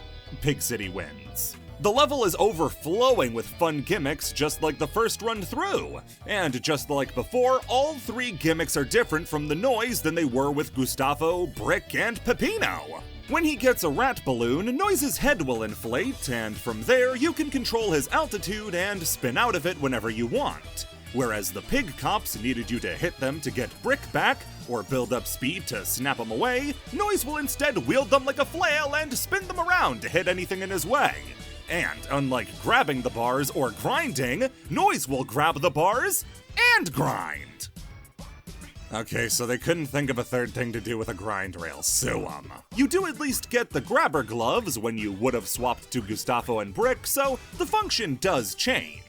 wins. The level is overflowing with fun gimmicks just like the first run through. And just like before, all three gimmicks are different from the Noise than they were with Gustavo, Brick, and Peppino. When he gets a rat balloon, Noise's head will inflate, and from there you can control his altitude and spin out of it whenever you want. Whereas the pig cops needed you to hit them to get Brick back, or build up speed to snap them away, Noise will instead wield them like a flail and spin them around to hit anything in his way. And unlike grabbing the bars or grinding, Noise will grab the bars and grind. Okay, so they couldn't think of a third thing to do with a grind rail, sue 'em. You do at least get the grabber gloves when you would have swapped to Gustavo and Brick, so the function does change.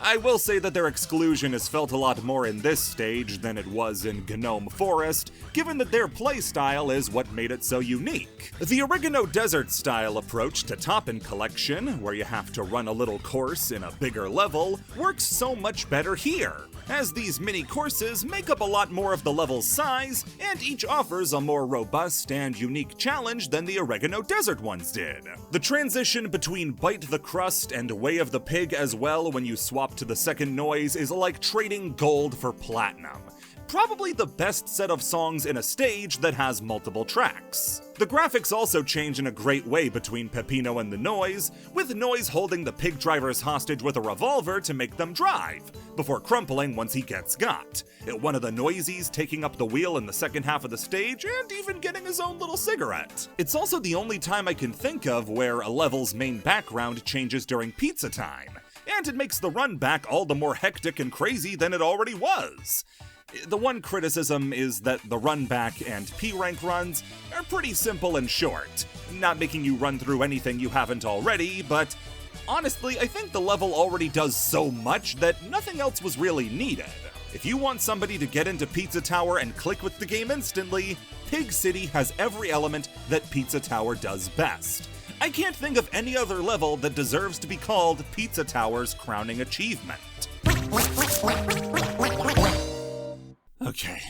I will say that their exclusion is felt a lot more in this stage than it was in Gnome Forest, given that their playstyle is what made it so unique. The Oregano Desert style approach to Toppin' Collection, where you have to run a little course in a bigger level, works so much better here, as these mini courses make up a lot more of the level's size, and each offers a more robust and unique challenge than the Oregano Desert ones did. The transition between Bite the Crust and Way of the Pig as well when you swap to the second Noise is like trading gold for platinum. Probably the best set of songs in a stage that has multiple tracks. The graphics also change in a great way between Peppino and the Noise, with Noise holding the pig drivers hostage with a revolver to make them drive, before crumpling once he gets got. One of the Noisies taking up the wheel in the second half of the stage, and even getting his own little cigarette. It's also the only time I can think of where a level's main background changes during pizza time, and it makes the run back all the more hectic and crazy than it already was. The one criticism is that the run back and P-rank runs are pretty simple and short, not making you run through anything you haven't already, but Honestly, I think the level already does so much that nothing else was really needed. If you want somebody to get into Pizza Tower and click with the game instantly, Pig City has every element that Pizza Tower does best. I can't think of any other level that deserves to be called Pizza Tower's crowning achievement. Okay,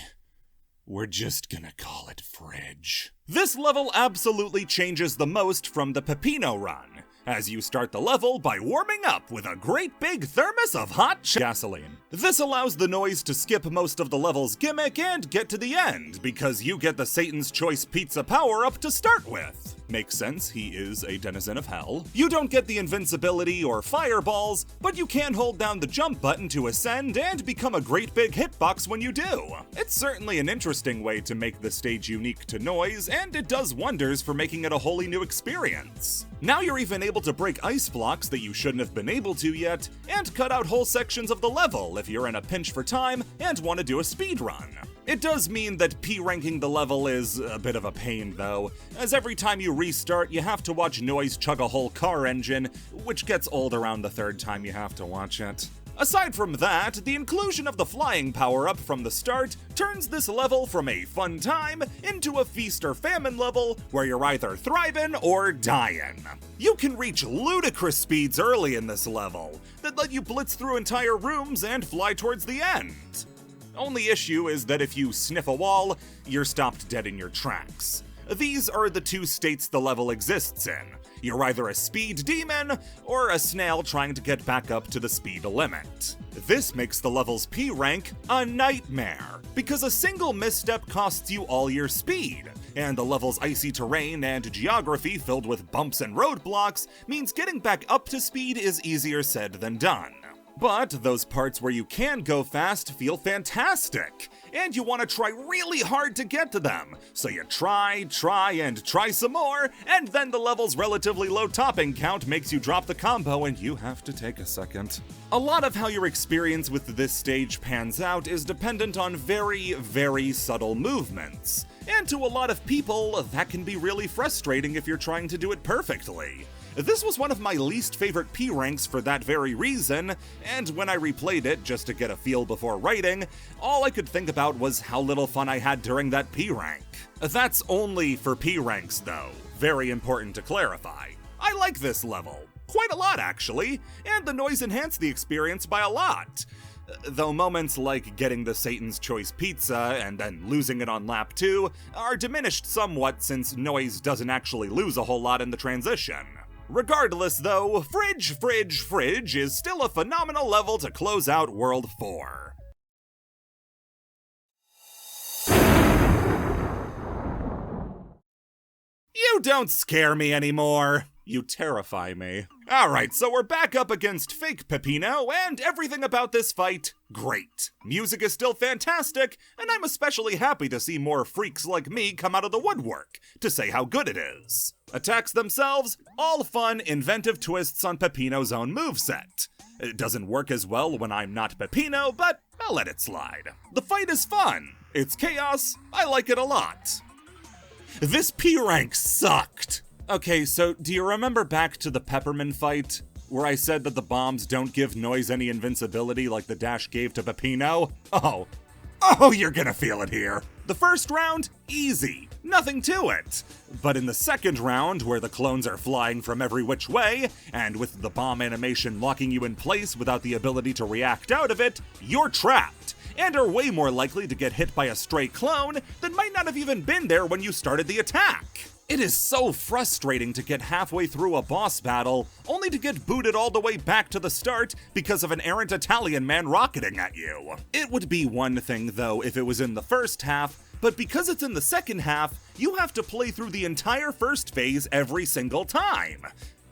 we're just gonna call it Fridge. This level absolutely changes the most from the Pepino run, as you start the level by warming up with a great big thermos of hot gasoline. This allows the noise to skip most of the level's gimmick and get to the end, because you get the Satan's Choice Pizza power-up to start with. Makes sense, he is a denizen of hell. You don't get the invincibility or fireballs, but you can hold down the jump button to ascend and become a great big hitbox when you do. It's certainly an interesting way to make the stage unique to noise, and it does wonders for making it a wholly new experience. Now you're even able to break ice blocks that you shouldn't have been able to yet, and cut out whole sections of the level if you're in a pinch for time and want to do a speed run. It does mean that P-ranking the level is a bit of a pain though, as every time you restart you have to watch Noise chug a whole car engine, which gets old around the third time you have to watch it. Aside from that, the inclusion of the flying power-up from the start turns this level from a fun time into a feast or famine level where you're either thriving or dying. You can reach ludicrous speeds early in this level that let you blitz through entire rooms and fly towards the end. Only issue is that if you sniff a wall, you're stopped dead in your tracks. These are the two states the level exists in. You're either a speed demon, or a snail trying to get back up to the speed limit. This makes the level's P rank a nightmare, because a single misstep costs you all your speed, and the level's icy terrain and geography filled with bumps and roadblocks means getting back up to speed is easier said than done. But those parts where you can go fast feel fantastic, and you want to try really hard to get to them. So you try, and try some more, and then the level's relatively low topping count makes you drop the combo and you have to take a second. A lot of how your experience with this stage pans out is dependent on very, very subtle movements. And to a lot of people, that can be really frustrating if you're trying to do it perfectly. This was one of my least favorite P ranks for that very reason, and when I replayed it just to get a feel before writing, all I could think about was how little fun I had during that P rank. That's only for P ranks though, very important to clarify. I like this level, quite a lot actually, and the noise enhanced the experience by a lot. Though moments like getting the Satan's Choice Pizza and then losing it on lap 2 are diminished somewhat since noise doesn't actually lose a whole lot in the transition. Regardless though, Fridge is still a phenomenal level to close out World 4. You don't scare me anymore. You terrify me. Alright, so we're back up against fake Pepino, and everything about this fight, great. Music is still fantastic, and I'm especially happy to see more freaks like me come out of the woodwork to say how good it is. Attacks themselves, all fun, inventive twists on Pepino's own moveset. It doesn't work as well when I'm not Pepino, but I'll let it slide. The fight is fun. It's chaos. I like it a lot. This P rank sucked. Okay, so do you remember back to the Peppermint fight, where I said that the bombs don't give Noise any invincibility like the dash gave to Pepino? Oh, you're gonna feel it here. The first round, easy, nothing to it. But in the second round, where the clones are flying from every which way, and with the bomb animation locking you in place without the ability to react out of it, you're trapped, and are way more likely to get hit by a stray clone that might not have even been there when you started the attack. It is so frustrating to get halfway through a boss battle, only to get booted all the way back to the start because of an errant Italian man rocketing at you. It would be one thing, though, if it was in the first half, but because it's in the second half, you have to play through the entire first phase every single time.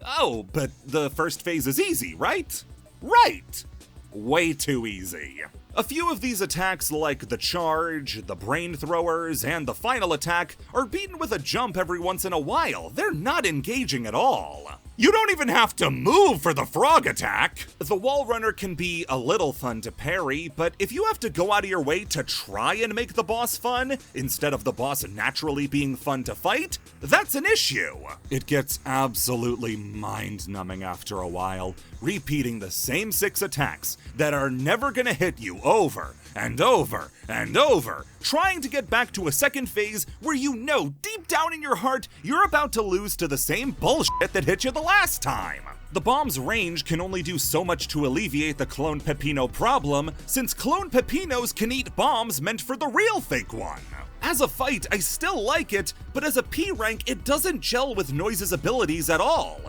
Oh, but the first phase is easy, right? Right! Way too easy. A few of these attacks, like the charge, the brain throwers, and the final attack, are beaten with a jump every once in a while. They're not engaging at all. You don't even have to move for the frog attack! The wall runner can be a little fun to parry, but if you have to go out of your way to try and make the boss fun, instead of the boss naturally being fun to fight, that's an issue. It gets absolutely mind-numbing after a while, repeating the same 6 attacks that are never gonna hit you over and over and over, trying to get back to a second phase where you know deep down in your heart you're about to lose to the same bullshit that hit you the last time. The bomb's range can only do so much to alleviate the clone Peppino problem, since clone Peppinos can eat bombs meant for the real fake one. As a fight, I still like it, but as a P rank, it doesn't gel with Noise's abilities at all.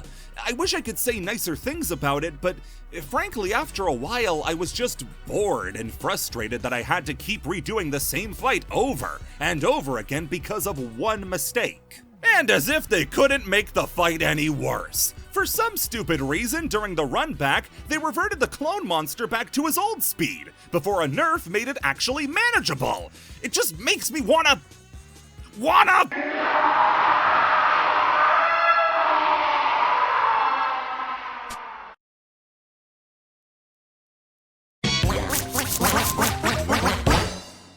I wish I could say nicer things about it, but frankly, after a while, I was just bored and frustrated that I had to keep redoing the same fight over and over again because of one mistake. And as if they couldn't make the fight any worse. For some stupid reason, during the run back, they reverted the clone monster back to his old speed, before a nerf made it actually manageable. It just makes me wanna...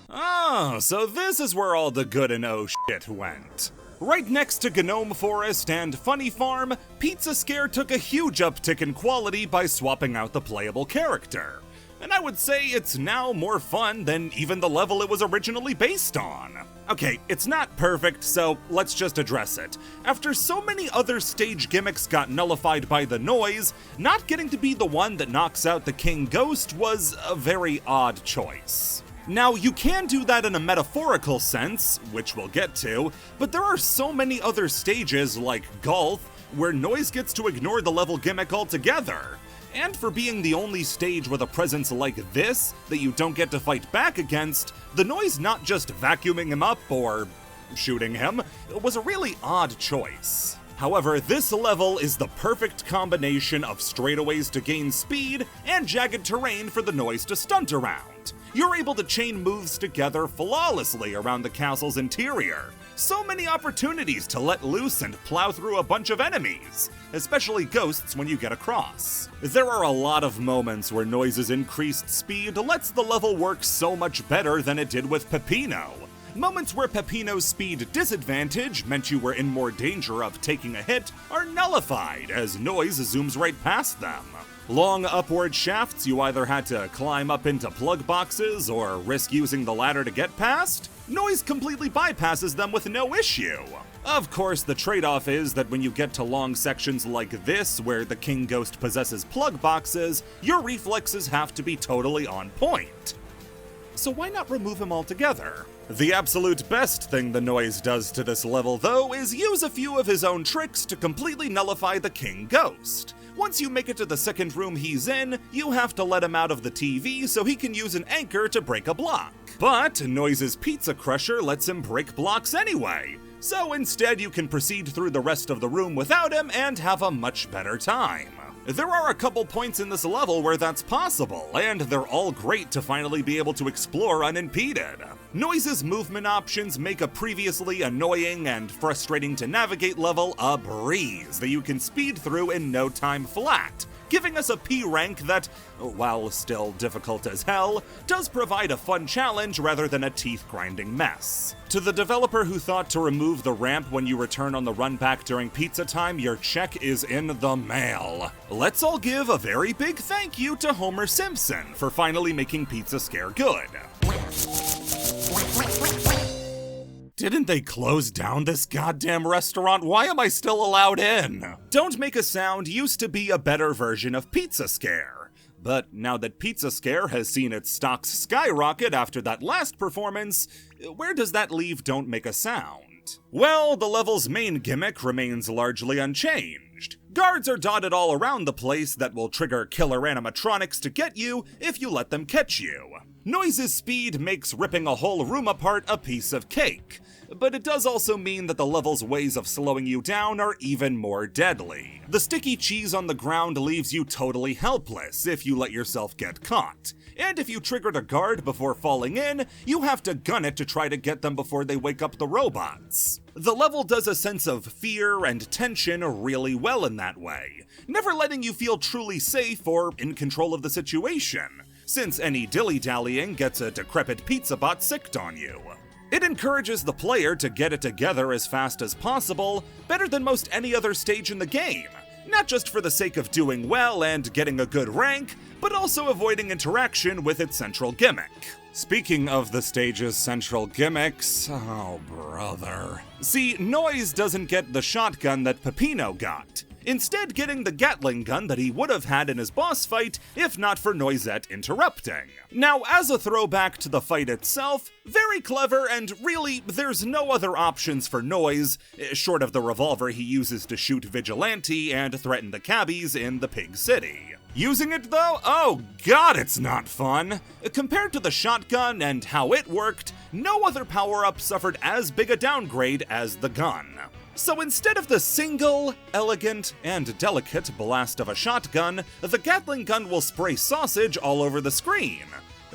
Oh, so this is where all the good and oh shit went. Right next to Gnome Forest and Funny Farm, Pizza Scare took a huge uptick in quality by swapping out the playable character. And I would say it's now more fun than even the level it was originally based on. Okay, it's not perfect, so let's just address it. After so many other stage gimmicks got nullified by the noise, not getting to be the one that knocks out the King Ghost was a very odd choice. Now, you can do that in a metaphorical sense, which we'll get to, but there are so many other stages, like Golf, where Noise gets to ignore the level gimmick altogether. And for being the only stage with a presence like this that you don't get to fight back against, the Noise not just vacuuming him up or shooting him was a really odd choice. However, this level is the perfect combination of straightaways to gain speed and jagged terrain for the Noise to stunt around. You're able to chain moves together flawlessly around the castle's interior. So many opportunities to let loose and plow through a bunch of enemies, especially ghosts when you get across. There are a lot of moments where Noise's increased speed lets the level work so much better than it did with Peppino. Moments where Peppino's speed disadvantage meant you were in more danger of taking a hit are nullified as Noise zooms right past them. Long upward shafts you either had to climb up into plug boxes or risk using the ladder to get past, Noise completely bypasses them with no issue. Of course, the trade-off is that when you get to long sections like this, where the King Ghost possesses plug boxes, your reflexes have to be totally on point. So why not remove him altogether? The absolute best thing the Noise does to this level, though, is use a few of his own tricks to completely nullify the King Ghost. Once you make it to the second room he's in, you have to let him out of the TV so he can use an anchor to break a block. But Noise's Pizza Crusher lets him break blocks anyway, so instead you can proceed through the rest of the room without him and have a much better time. There are a couple points in this level where that's possible, and they're all great to finally be able to explore unimpeded. Noise's movement options make a previously annoying and frustrating to navigate level a breeze that you can speed through in no time flat, giving us a P rank that, while still difficult as hell, does provide a fun challenge rather than a teeth-grinding mess. To the developer who thought to remove the ramp when you return on the run back during pizza time, your check is in the mail. Let's all give a very big thank you to Homer Simpson for finally making Pizza Scare good. Didn't they close down this goddamn restaurant? Why am I still allowed in? Don't Make a Sound used to be a better version of Pizza Scare. But now that Pizza Scare has seen its stocks skyrocket after that last performance, where does that leave Don't Make a Sound? Well, the level's main gimmick remains largely unchanged. Guards are dotted all around the place that will trigger killer animatronics to get you if you let them catch you. Noise's speed makes ripping a whole room apart a piece of cake. but it does also mean that the level's ways of slowing you down are even more deadly. The sticky cheese on the ground leaves you totally helpless if you let yourself get caught. And if you triggered a guard before falling in, you have to gun it to try to get them before they wake up the robots. The level does a sense of fear and tension really well in that way, never letting you feel truly safe or in control of the situation, since any dilly-dallying gets a decrepit pizza bot sicked on you. It encourages the player to get it together as fast as possible, better than most any other stage in the game, not just for the sake of doing well and getting a good rank, but also avoiding interaction with its central gimmick. Speaking of the stage's central gimmicks, oh brother. See, Noise doesn't get the shotgun that Peppino got, instead getting the Gatling gun that he would have had in his boss fight if not for Noisette interrupting. Now, as a throwback to the fight itself, very clever, and really, there's no other options for Noise, short of the revolver he uses to shoot Vigilante and threaten the cabbies in the Pig City. Using it though? Oh god, it's not fun! Compared to the shotgun and how it worked, no other power-up suffered as big a downgrade as the gun. So instead of the single, elegant, and delicate blast of a shotgun, the Gatling gun will spray sausage all over the screen.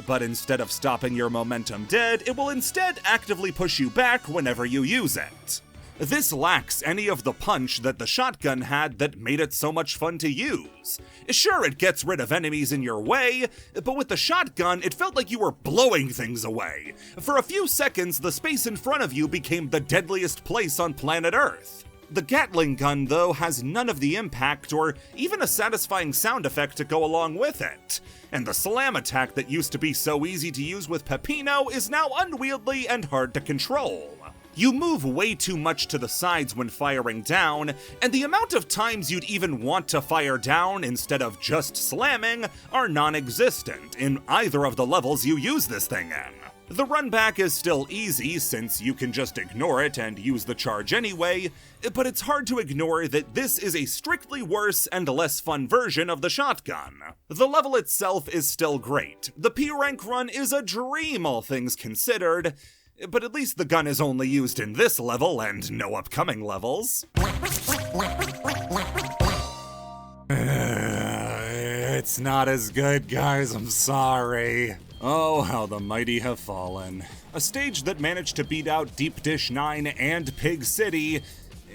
But instead of stopping your momentum dead, it will instead actively push you back whenever you use it. This lacks any of the punch that the shotgun had that made it so much fun to use. Sure, it gets rid of enemies in your way, but with the shotgun, it felt like you were blowing things away. For a few seconds, the space in front of you became the deadliest place on planet Earth. The Gatling gun, though, has none of the impact or even a satisfying sound effect to go along with it. And the slam attack that used to be so easy to use with Peppino is now unwieldy and hard to control. You move way too much to the sides when firing down, and the amount of times you'd even want to fire down instead of just slamming are non-existent in either of the levels you use this thing in. The run back is still easy since you can just ignore it and use the charge anyway, but it's hard to ignore that this is a strictly worse and less fun version of the shotgun. The level itself is still great. The P-rank run is a dream, all things considered, but at least the gun is only used in this level and no upcoming levels. It's not as good, guys, I'm sorry. Oh, how the mighty have fallen. A stage that managed to beat out Deep Dish 9 and Pig City,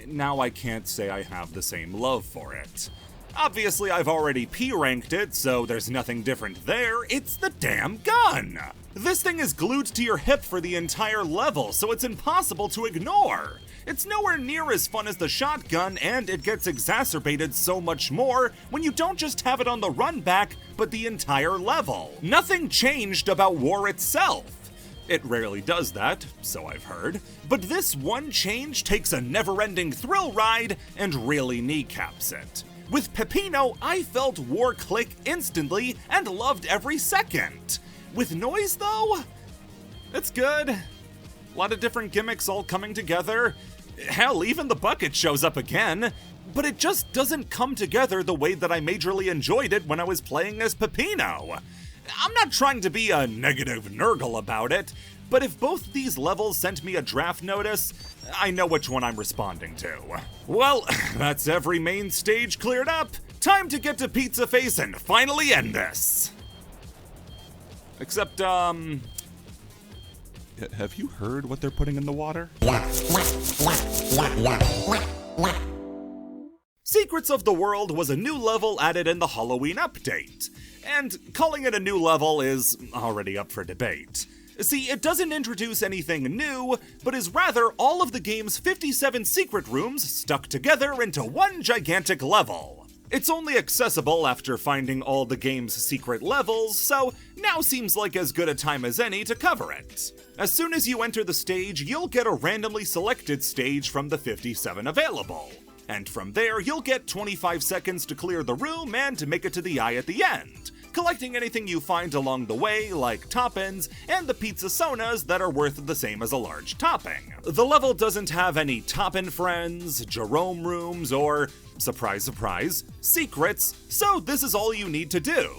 now I can't say I have the same love for it. Obviously, I've already P-ranked it, so there's nothing different there. It's the damn gun! This thing is glued to your hip for the entire level, so it's impossible to ignore. It's nowhere near as fun as the shotgun, and it gets exacerbated so much more when you don't just have it on the run back, but the entire level. Nothing changed about war itself. It rarely does that, so I've heard, but this one change takes a never-ending thrill ride and really kneecaps it. With Peppino, I felt war click instantly and loved every second. With Noise, though, it's good. A lot of different gimmicks all coming together. Hell, even the bucket shows up again. But it just doesn't come together the way that I majorly enjoyed it when I was playing as Peppino. I'm not trying to be a negative Nurgle about it, but if both these levels sent me a draft notice, I know which one I'm responding to. Well, that's every main stage cleared up. Time to get to Pizza Face and finally end this. Except, have you heard what they're putting in the water? Secrets of the World was a new level added in the Halloween update, and calling it a new level is already up for debate. See, it doesn't introduce anything new, but is rather all of the game's 57 secret rooms stuck together into one gigantic level. It's only accessible after finding all the game's secret levels, so now seems like as good a time as any to cover it. As soon as you enter the stage, you'll get a randomly selected stage from the 57 available. And from there, you'll get 25 seconds to clear the room and to make it to the eye at the end, collecting anything you find along the way, like toppins, and the pizza sonas that are worth the same as a large topping. The level doesn't have any toppin friends, Jerome rooms, or, surprise surprise, secrets, so this is all you need to do.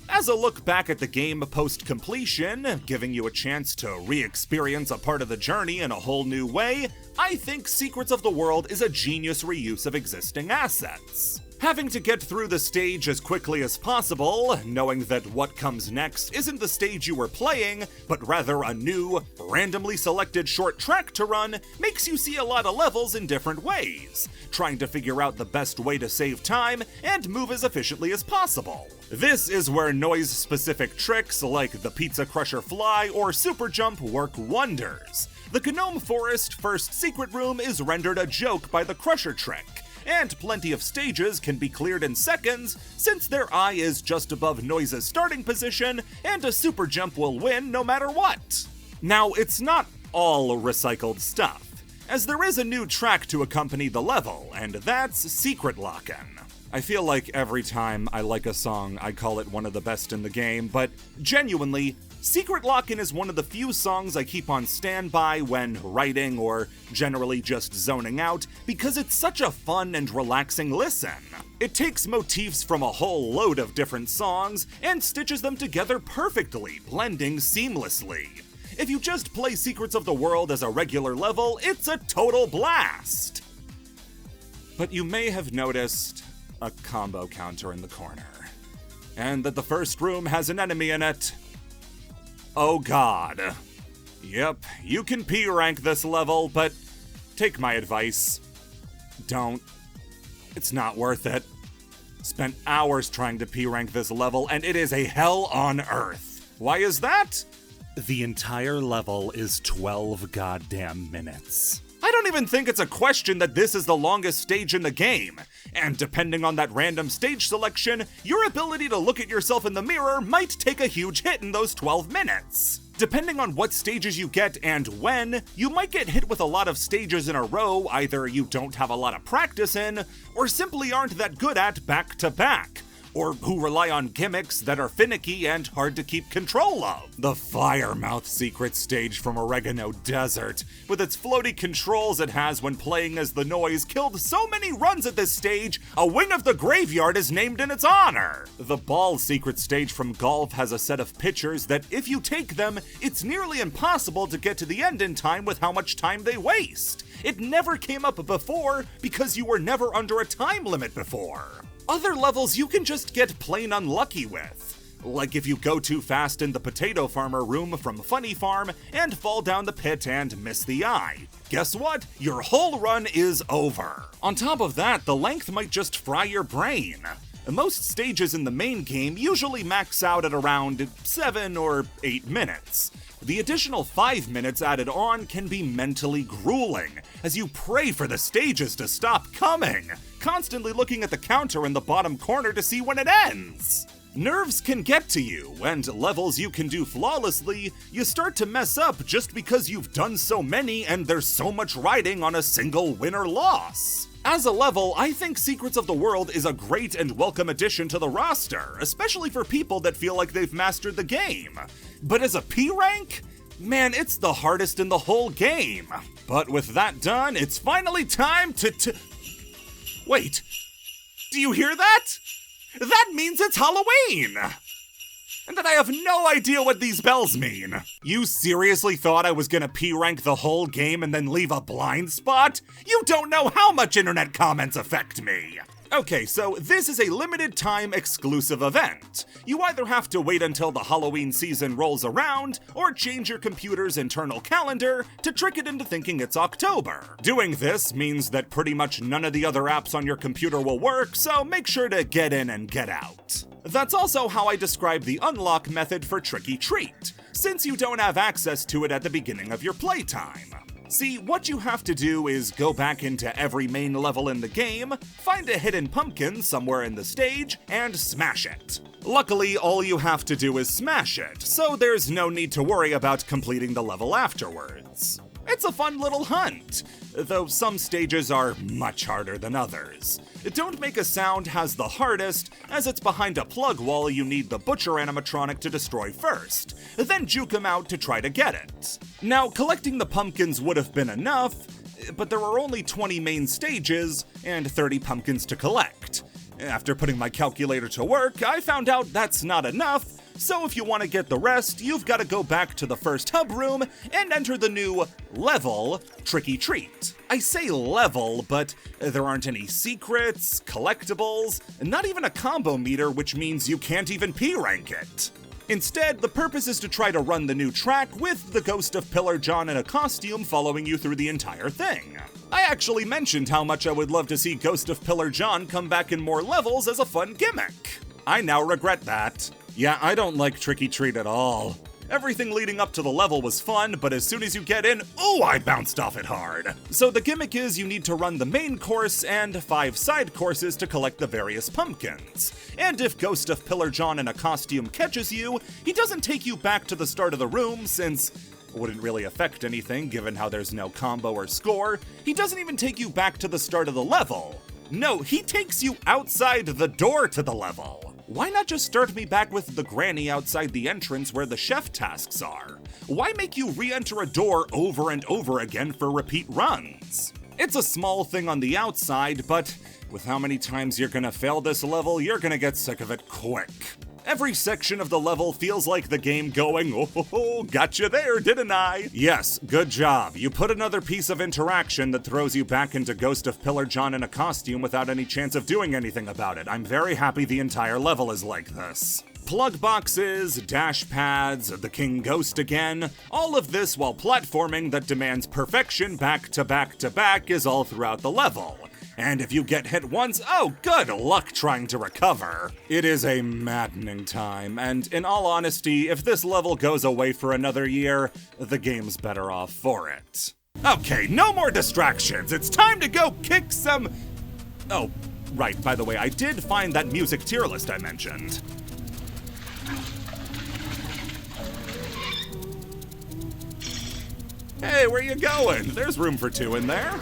As a look back at the game post-completion, giving you a chance to re-experience a part of the journey in a whole new way, I think Secrets of the World is a genius reuse of existing assets. Having to get through the stage as quickly as possible, knowing that what comes next isn't the stage you were playing, but rather a new, randomly selected short track to run, makes you see a lot of levels in different ways, trying to figure out the best way to save time and move as efficiently as possible. This is where noise-specific tricks like the Pizza Crusher Fly or Super Jump work wonders. The Gnome Forest first secret room is rendered a joke by the Crusher trick, and plenty of stages can be cleared in seconds since their eye is just above Noise's starting position and a super jump will win no matter what. Now, it's not all recycled stuff, as there is a new track to accompany the level, and that's Secret Lockin'. I feel like every time I like a song, I call it one of the best in the game, but genuinely, Secret Lockin' is one of the few songs I keep on standby when writing or generally just zoning out because it's such a fun and relaxing listen. It takes motifs from a whole load of different songs and stitches them together perfectly, blending seamlessly. If you just play Secrets of the World as a regular level, it's a total blast! But you may have noticed a combo counter in the corner, and that the first room has an enemy in it. Oh god. Yep, you can P-rank this level, but take my advice. Don't. It's not worth it. Spent hours trying to P-rank this level, and it is a hell on earth. Why is that? The entire level is 12 goddamn minutes. I don't even think it's a question that this is the longest stage in the game, and depending on that random stage selection, your ability to look at yourself in the mirror might take a huge hit in those 12 minutes. Depending on what stages you get and when, you might get hit with a lot of stages in a row either you don't have a lot of practice in, or simply aren't that good at back to back, or who rely on gimmicks that are finicky and hard to keep control of. The Firemouth secret stage from Oregano Desert, with its floaty controls it has when playing as the Noise, killed so many runs at this stage, a wing of the graveyard is named in its honor. The Ball secret stage from Golf has a set of pitchers that if you take them, it's nearly impossible to get to the end in time with how much time they waste. It never came up before because you were never under a time limit before. Other levels you can just get plain unlucky with, like if you go too fast in the Potato Farmer room from Funny Farm and fall down the pit and miss the eye. Guess what? Your whole run is over. On top of that, the length might just fry your brain. Most stages in the main game usually max out at around 7 or 8 minutes. The additional 5 minutes added on can be mentally grueling, as you pray for the stages to stop coming, constantly looking at the counter in the bottom corner to see when it ends. Nerves can get to you, and levels you can do flawlessly, you start to mess up just because you've done so many and there's so much riding on a single win or loss. As a level, I think Secrets of the World is a great and welcome addition to the roster, especially for people that feel like they've mastered the game. But as a P-rank? Man, it's the hardest in the whole game. But with that done, it's finally time to Wait, do you hear that? That means it's Halloween! And that I have no idea what these bells mean. You seriously thought I was gonna P-rank the whole game and then leave a blind spot? You don't know how much internet comments affect me. Okay, so this is a limited time exclusive event. You either have to wait until the Halloween season rolls around, or change your computer's internal calendar to trick it into thinking it's October. Doing this means that pretty much none of the other apps on your computer will work, so make sure to get in and get out. That's also how I describe the unlock method for Tricky Treat, since you don't have access to it at the beginning of your playtime. See, what you have to do is go back into every main level in the game, find a hidden pumpkin somewhere in the stage, and smash it. Luckily, all you have to do is smash it, so there's no need to worry about completing the level afterwards. It's a fun little hunt, though some stages are much harder than others. Don't Make a Sound has the hardest, as it's behind a plug wall you need the butcher animatronic to destroy first, then juke him out to try to get it. Now, collecting the pumpkins would have been enough, but there are only 20 main stages and 30 pumpkins to collect. After putting my calculator to work, I found out that's not enough, so if you want to get the rest, you've got to go back to the first hub room and enter the new level, Tricky Treat. I say level, but there aren't any secrets, collectibles, and not even a combo meter, which means you can't even P-rank it. Instead, the purpose is to try to run the new track with the ghost of Pillar John in a costume following you through the entire thing. I actually mentioned how much I would love to see Ghost of Pillar John come back in more levels as a fun gimmick. I now regret that. Yeah, I don't like Tricky Treat at all. Everything leading up to the level was fun, but as soon as you get in, ooh, I bounced off it hard. So the gimmick is you need to run the main course and 5 side courses to collect the various pumpkins. And if Ghost of Pillar John in a costume catches you, he doesn't take you back to the start of the room, since it wouldn't really affect anything given how there's no combo or score. He doesn't even take you back to the start of the level. No, he takes you outside the door to the level. Why not just start me back with the granny outside the entrance where the chef tasks are? Why make you re-enter a door over and over again for repeat runs? It's a small thing on the outside, but with how many times you're gonna fail this level, you're gonna get sick of it quick. Every section of the level feels like the game going, oh, gotcha there, didn't I? Yes, good job. You put another piece of interaction that throws you back into Ghost of Pillar John in a costume without any chance of doing anything about it. I'm very happy the entire level is like this. Plug boxes, dash pads, the King Ghost again, all of this while platforming that demands perfection back to back to back is all throughout the level. And if you get hit once, oh, good luck trying to recover. It is a maddening time, and in all honesty, if this level goes away for another year, the game's better off for it. Okay, no more distractions. It's time to go kick some... Oh, right, by the way, I did find that music tier list I mentioned. Hey, where you going? There's room for 2 in there.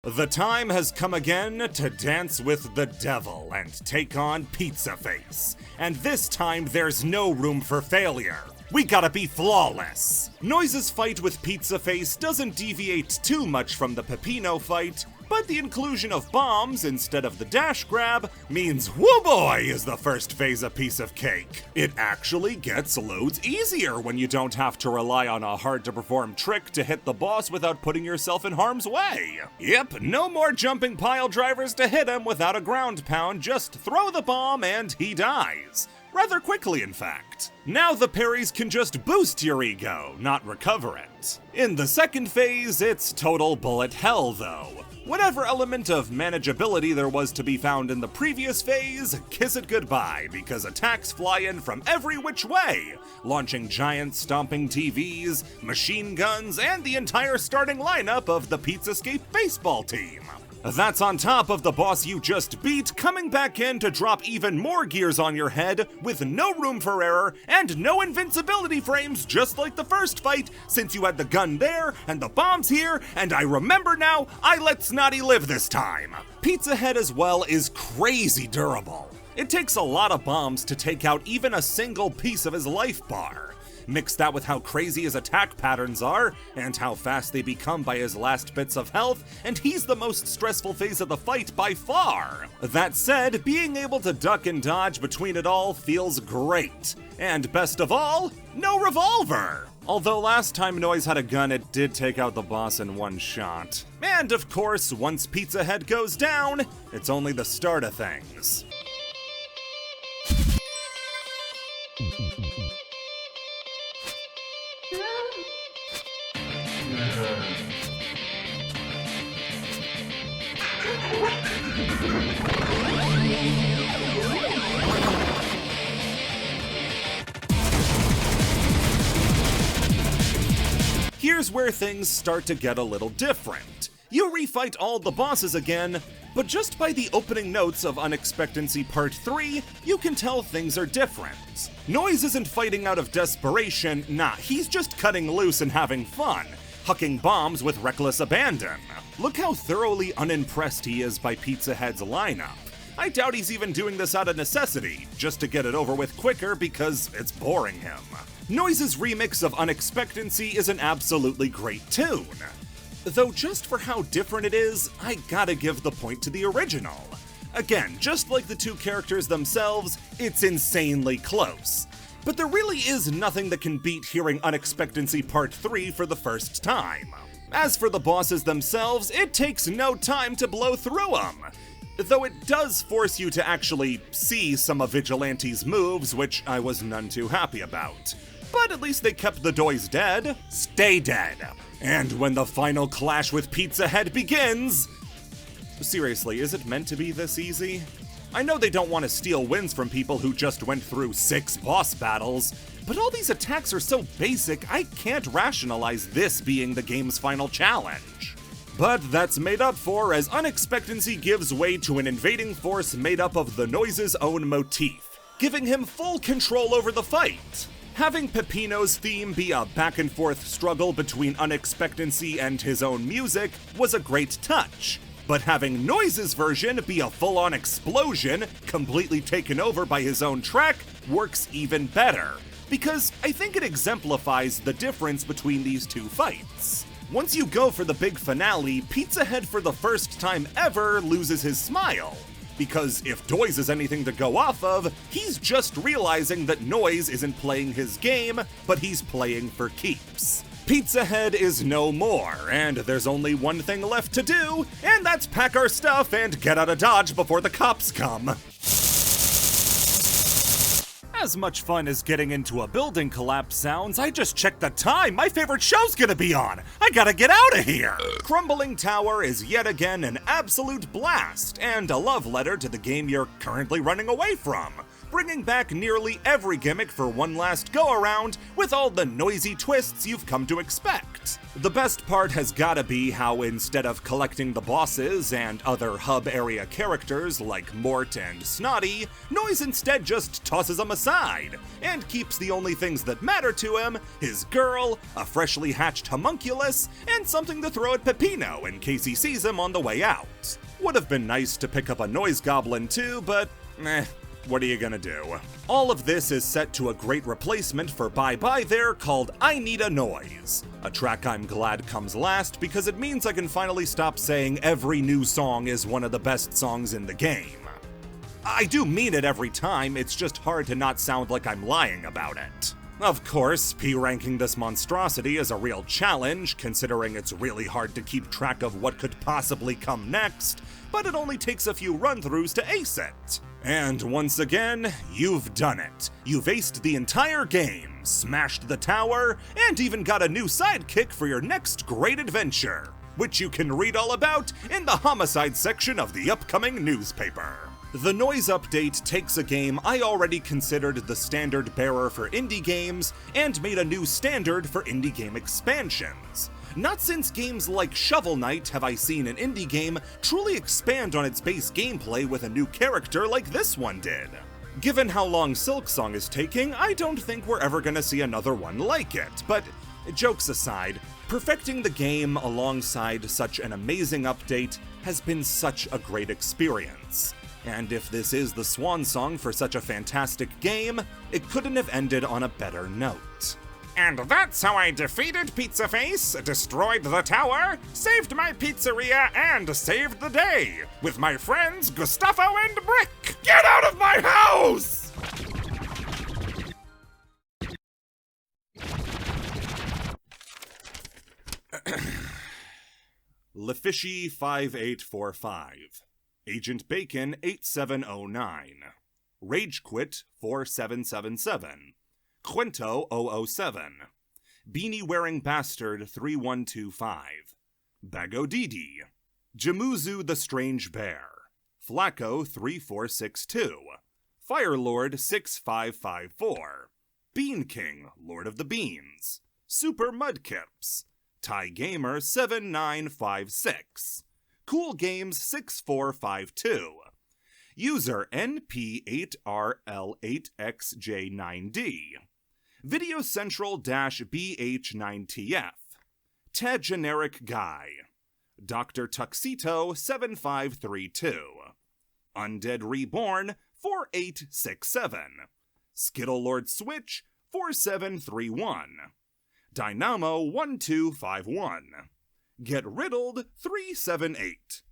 The time has come again to dance with the devil and take on Pizza Face. And this time there's no room for failure. We gotta be flawless. Noise's fight with Pizza Face doesn't deviate too much from the Peppino fight, but the inclusion of bombs instead of the dash grab means whoo boy is the first phase a piece of cake. It actually gets loads easier when you don't have to rely on a hard to perform trick to hit the boss without putting yourself in harm's way. Yep, no more jumping pile drivers to hit him without a ground pound, just throw the bomb and he dies. Rather quickly, in fact. Now the parries can just boost your ego, not recover it. In the second phase, it's total bullet hell though. Whatever element of manageability there was to be found in the previous phase, kiss it goodbye, because attacks fly in from every which way, launching giant stomping TVs, machine guns, and the entire starting lineup of the Pizzascape baseball team. That's on top of the boss you just beat coming back in to drop even more gears on your head with no room for error and no invincibility frames just like the first fight, since you had the gun there and the bombs here, and I remember now, I let Snotty live this time. Pizza Head as well is crazy durable. It takes a lot of bombs to take out even a single piece of his life bar. Mix that with how crazy his attack patterns are, and how fast they become by his last bits of health, and he's the most stressful phase of the fight by far. That said, being able to duck and dodge between it all feels great. And best of all, no revolver! Although last time Noise had a gun, it did take out the boss in one shot. And of course, once Pizza Head goes down, it's only the start of things. Here's where things start to get a little different. You refight all the bosses again, but just by the opening notes of Unexpectancy Part 3, you can tell things are different. Noise isn't fighting out of desperation, nah, he's just cutting loose and having fun, hucking bombs with reckless abandon. Look how thoroughly unimpressed he is by Pizza Head's lineup. I doubt he's even doing this out of necessity, just to get it over with quicker because it's boring him. Noise's remix of Unexpectancy is an absolutely great tune. Though just for how different it is, I gotta give the point to the original. Again, just like the two characters themselves, it's insanely close. But there really is nothing that can beat hearing Unexpectancy Part 3 for the first time. As for the bosses themselves, it takes no time to blow through them. Though it does force you to actually see some of Vigilante's moves, which I was none too happy about. But at least they kept the Doys dead. Stay dead. And when the final clash with Pizza Head begins... Seriously, is it meant to be this easy? I know they don't want to steal wins from people who just went through 6 boss battles, but all these attacks are so basic, I can't rationalize this being the game's final challenge. But that's made up for as Unexpectancy gives way to an invading force made up of the Noise's own motif, giving him full control over the fight. Having Peppino's theme be a back-and-forth struggle between Unexpectancy and his own music was a great touch. But having Noise's version be a full-on explosion, completely taken over by his own track, works even better, because I think it exemplifies the difference between these two fights. Once you go for the big finale, Pizza Head for the first time ever loses his smile. Because if Doys is anything to go off of, he's just realizing that Noise isn't playing his game, but he's playing for keeps. Pizza Head is no more, and there's only one thing left to do, and that's pack our stuff and get out of Dodge before the cops come. As much fun as getting into a building collapse sounds, I just checked the time. My favorite show's gonna be on. I gotta get out of here. Crumbling Tower is yet again an absolute blast, and a love letter to the game you're currently running away from, bringing back nearly every gimmick for one last go-around with all the noisy twists you've come to expect. The best part has gotta be how instead of collecting the bosses and other hub area characters like Mort and Snotty, Noise instead just tosses them aside, and keeps the only things that matter to him, his girl, a freshly hatched homunculus, and something to throw at Peppino in case he sees him on the way out. Would have been nice to pick up a Noise Goblin too, but what are you gonna do? All of this is set to a great replacement for Bye Bye There called I Need a Noise, a track I'm glad comes last because it means I can finally stop saying every new song is one of the best songs in the game. I do mean it every time, it's just hard to not sound like I'm lying about it. Of course, P-ranking this monstrosity is a real challenge, considering it's really hard to keep track of what could possibly come next, but it only takes a few run-throughs to ace it. And once again, you've done it. You've aced the entire game, smashed the tower, and even got a new sidekick for your next great adventure, which you can read all about in the homicide section of the upcoming newspaper. The Noise update takes a game I already considered the standard bearer for indie games and made a new standard for indie game expansions. Not since games like Shovel Knight have I seen an indie game truly expand on its base gameplay with a new character like this one did. Given how long Silksong is taking, I don't think we're ever gonna see another one like it, but jokes aside, perfecting the game alongside such an amazing update has been such a great experience. And if this is the swan song for such a fantastic game, it couldn't have ended on a better note. And that's how I defeated Pizza Face, destroyed the tower, saved my pizzeria, and saved the day, with my friends Gustavo and Brick! Get out of my house! LeFishy 5845, Agent Bacon 8709, Rage Quit 4777, Quinto 007, Beanie Wearing Bastard 3125, Bagodidi, Jamuzu the Strange Bear, Flacco 3462, Firelord 6554, Bean King, Lord of the Beans, Super Mudkips, Ty Gamer 7956, Cool Games 6452, User NP8RL8XJ9D, Video Central-BH9TF, Ted Generic Guy, Dr. Tuxedo 7532, Undead Reborn 4867, Skittle Lord Switch 4731, Dynamo 1251, Get Riddled 378.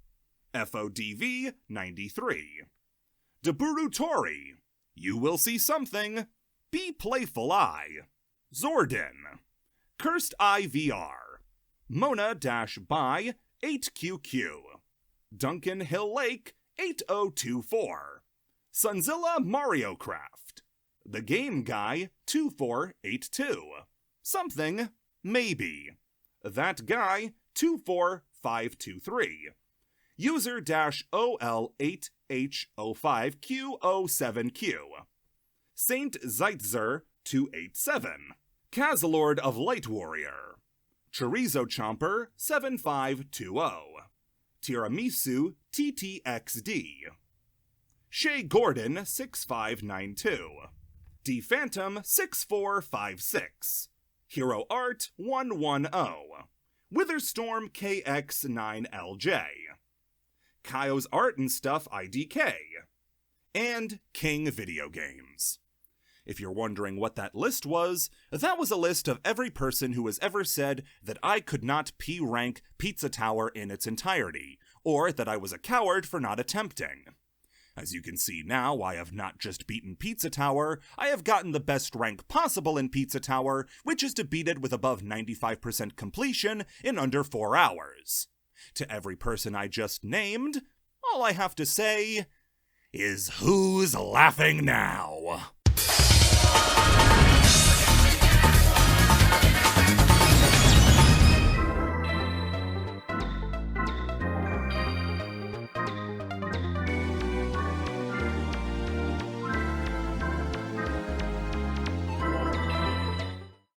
FODV 93. Deburutori, You Will See Something. Be Playful Eye. Zordon. Cursed Eye VR. Mona-by 8QQ. Duncan Hill Lake 8024. Sunzilla Mario Craft. The Game Guy 2482. Something, maybe. That Guy 24523. User-OL8H05Q07Q. Saint Zeitzer 287. Kazalord of Light Warrior. Chorizo Chomper 7520. Tiramisu TTXD. Shay Gordon 6592. D Phantom 6456. Hero Art 110. Witherstorm KX9LJ. Kyo's Art and Stuff IDK. And King Video Games. If you're wondering what that list was, that was a list of every person who has ever said that I could not P-rank Pizza Tower in its entirety, or that I was a coward for not attempting. As you can see now, I have not just beaten Pizza Tower, I have gotten the best rank possible in Pizza Tower, which is to beat it with above 95% completion in under 4 hours. To every person I just named, all I have to say is, who's laughing now?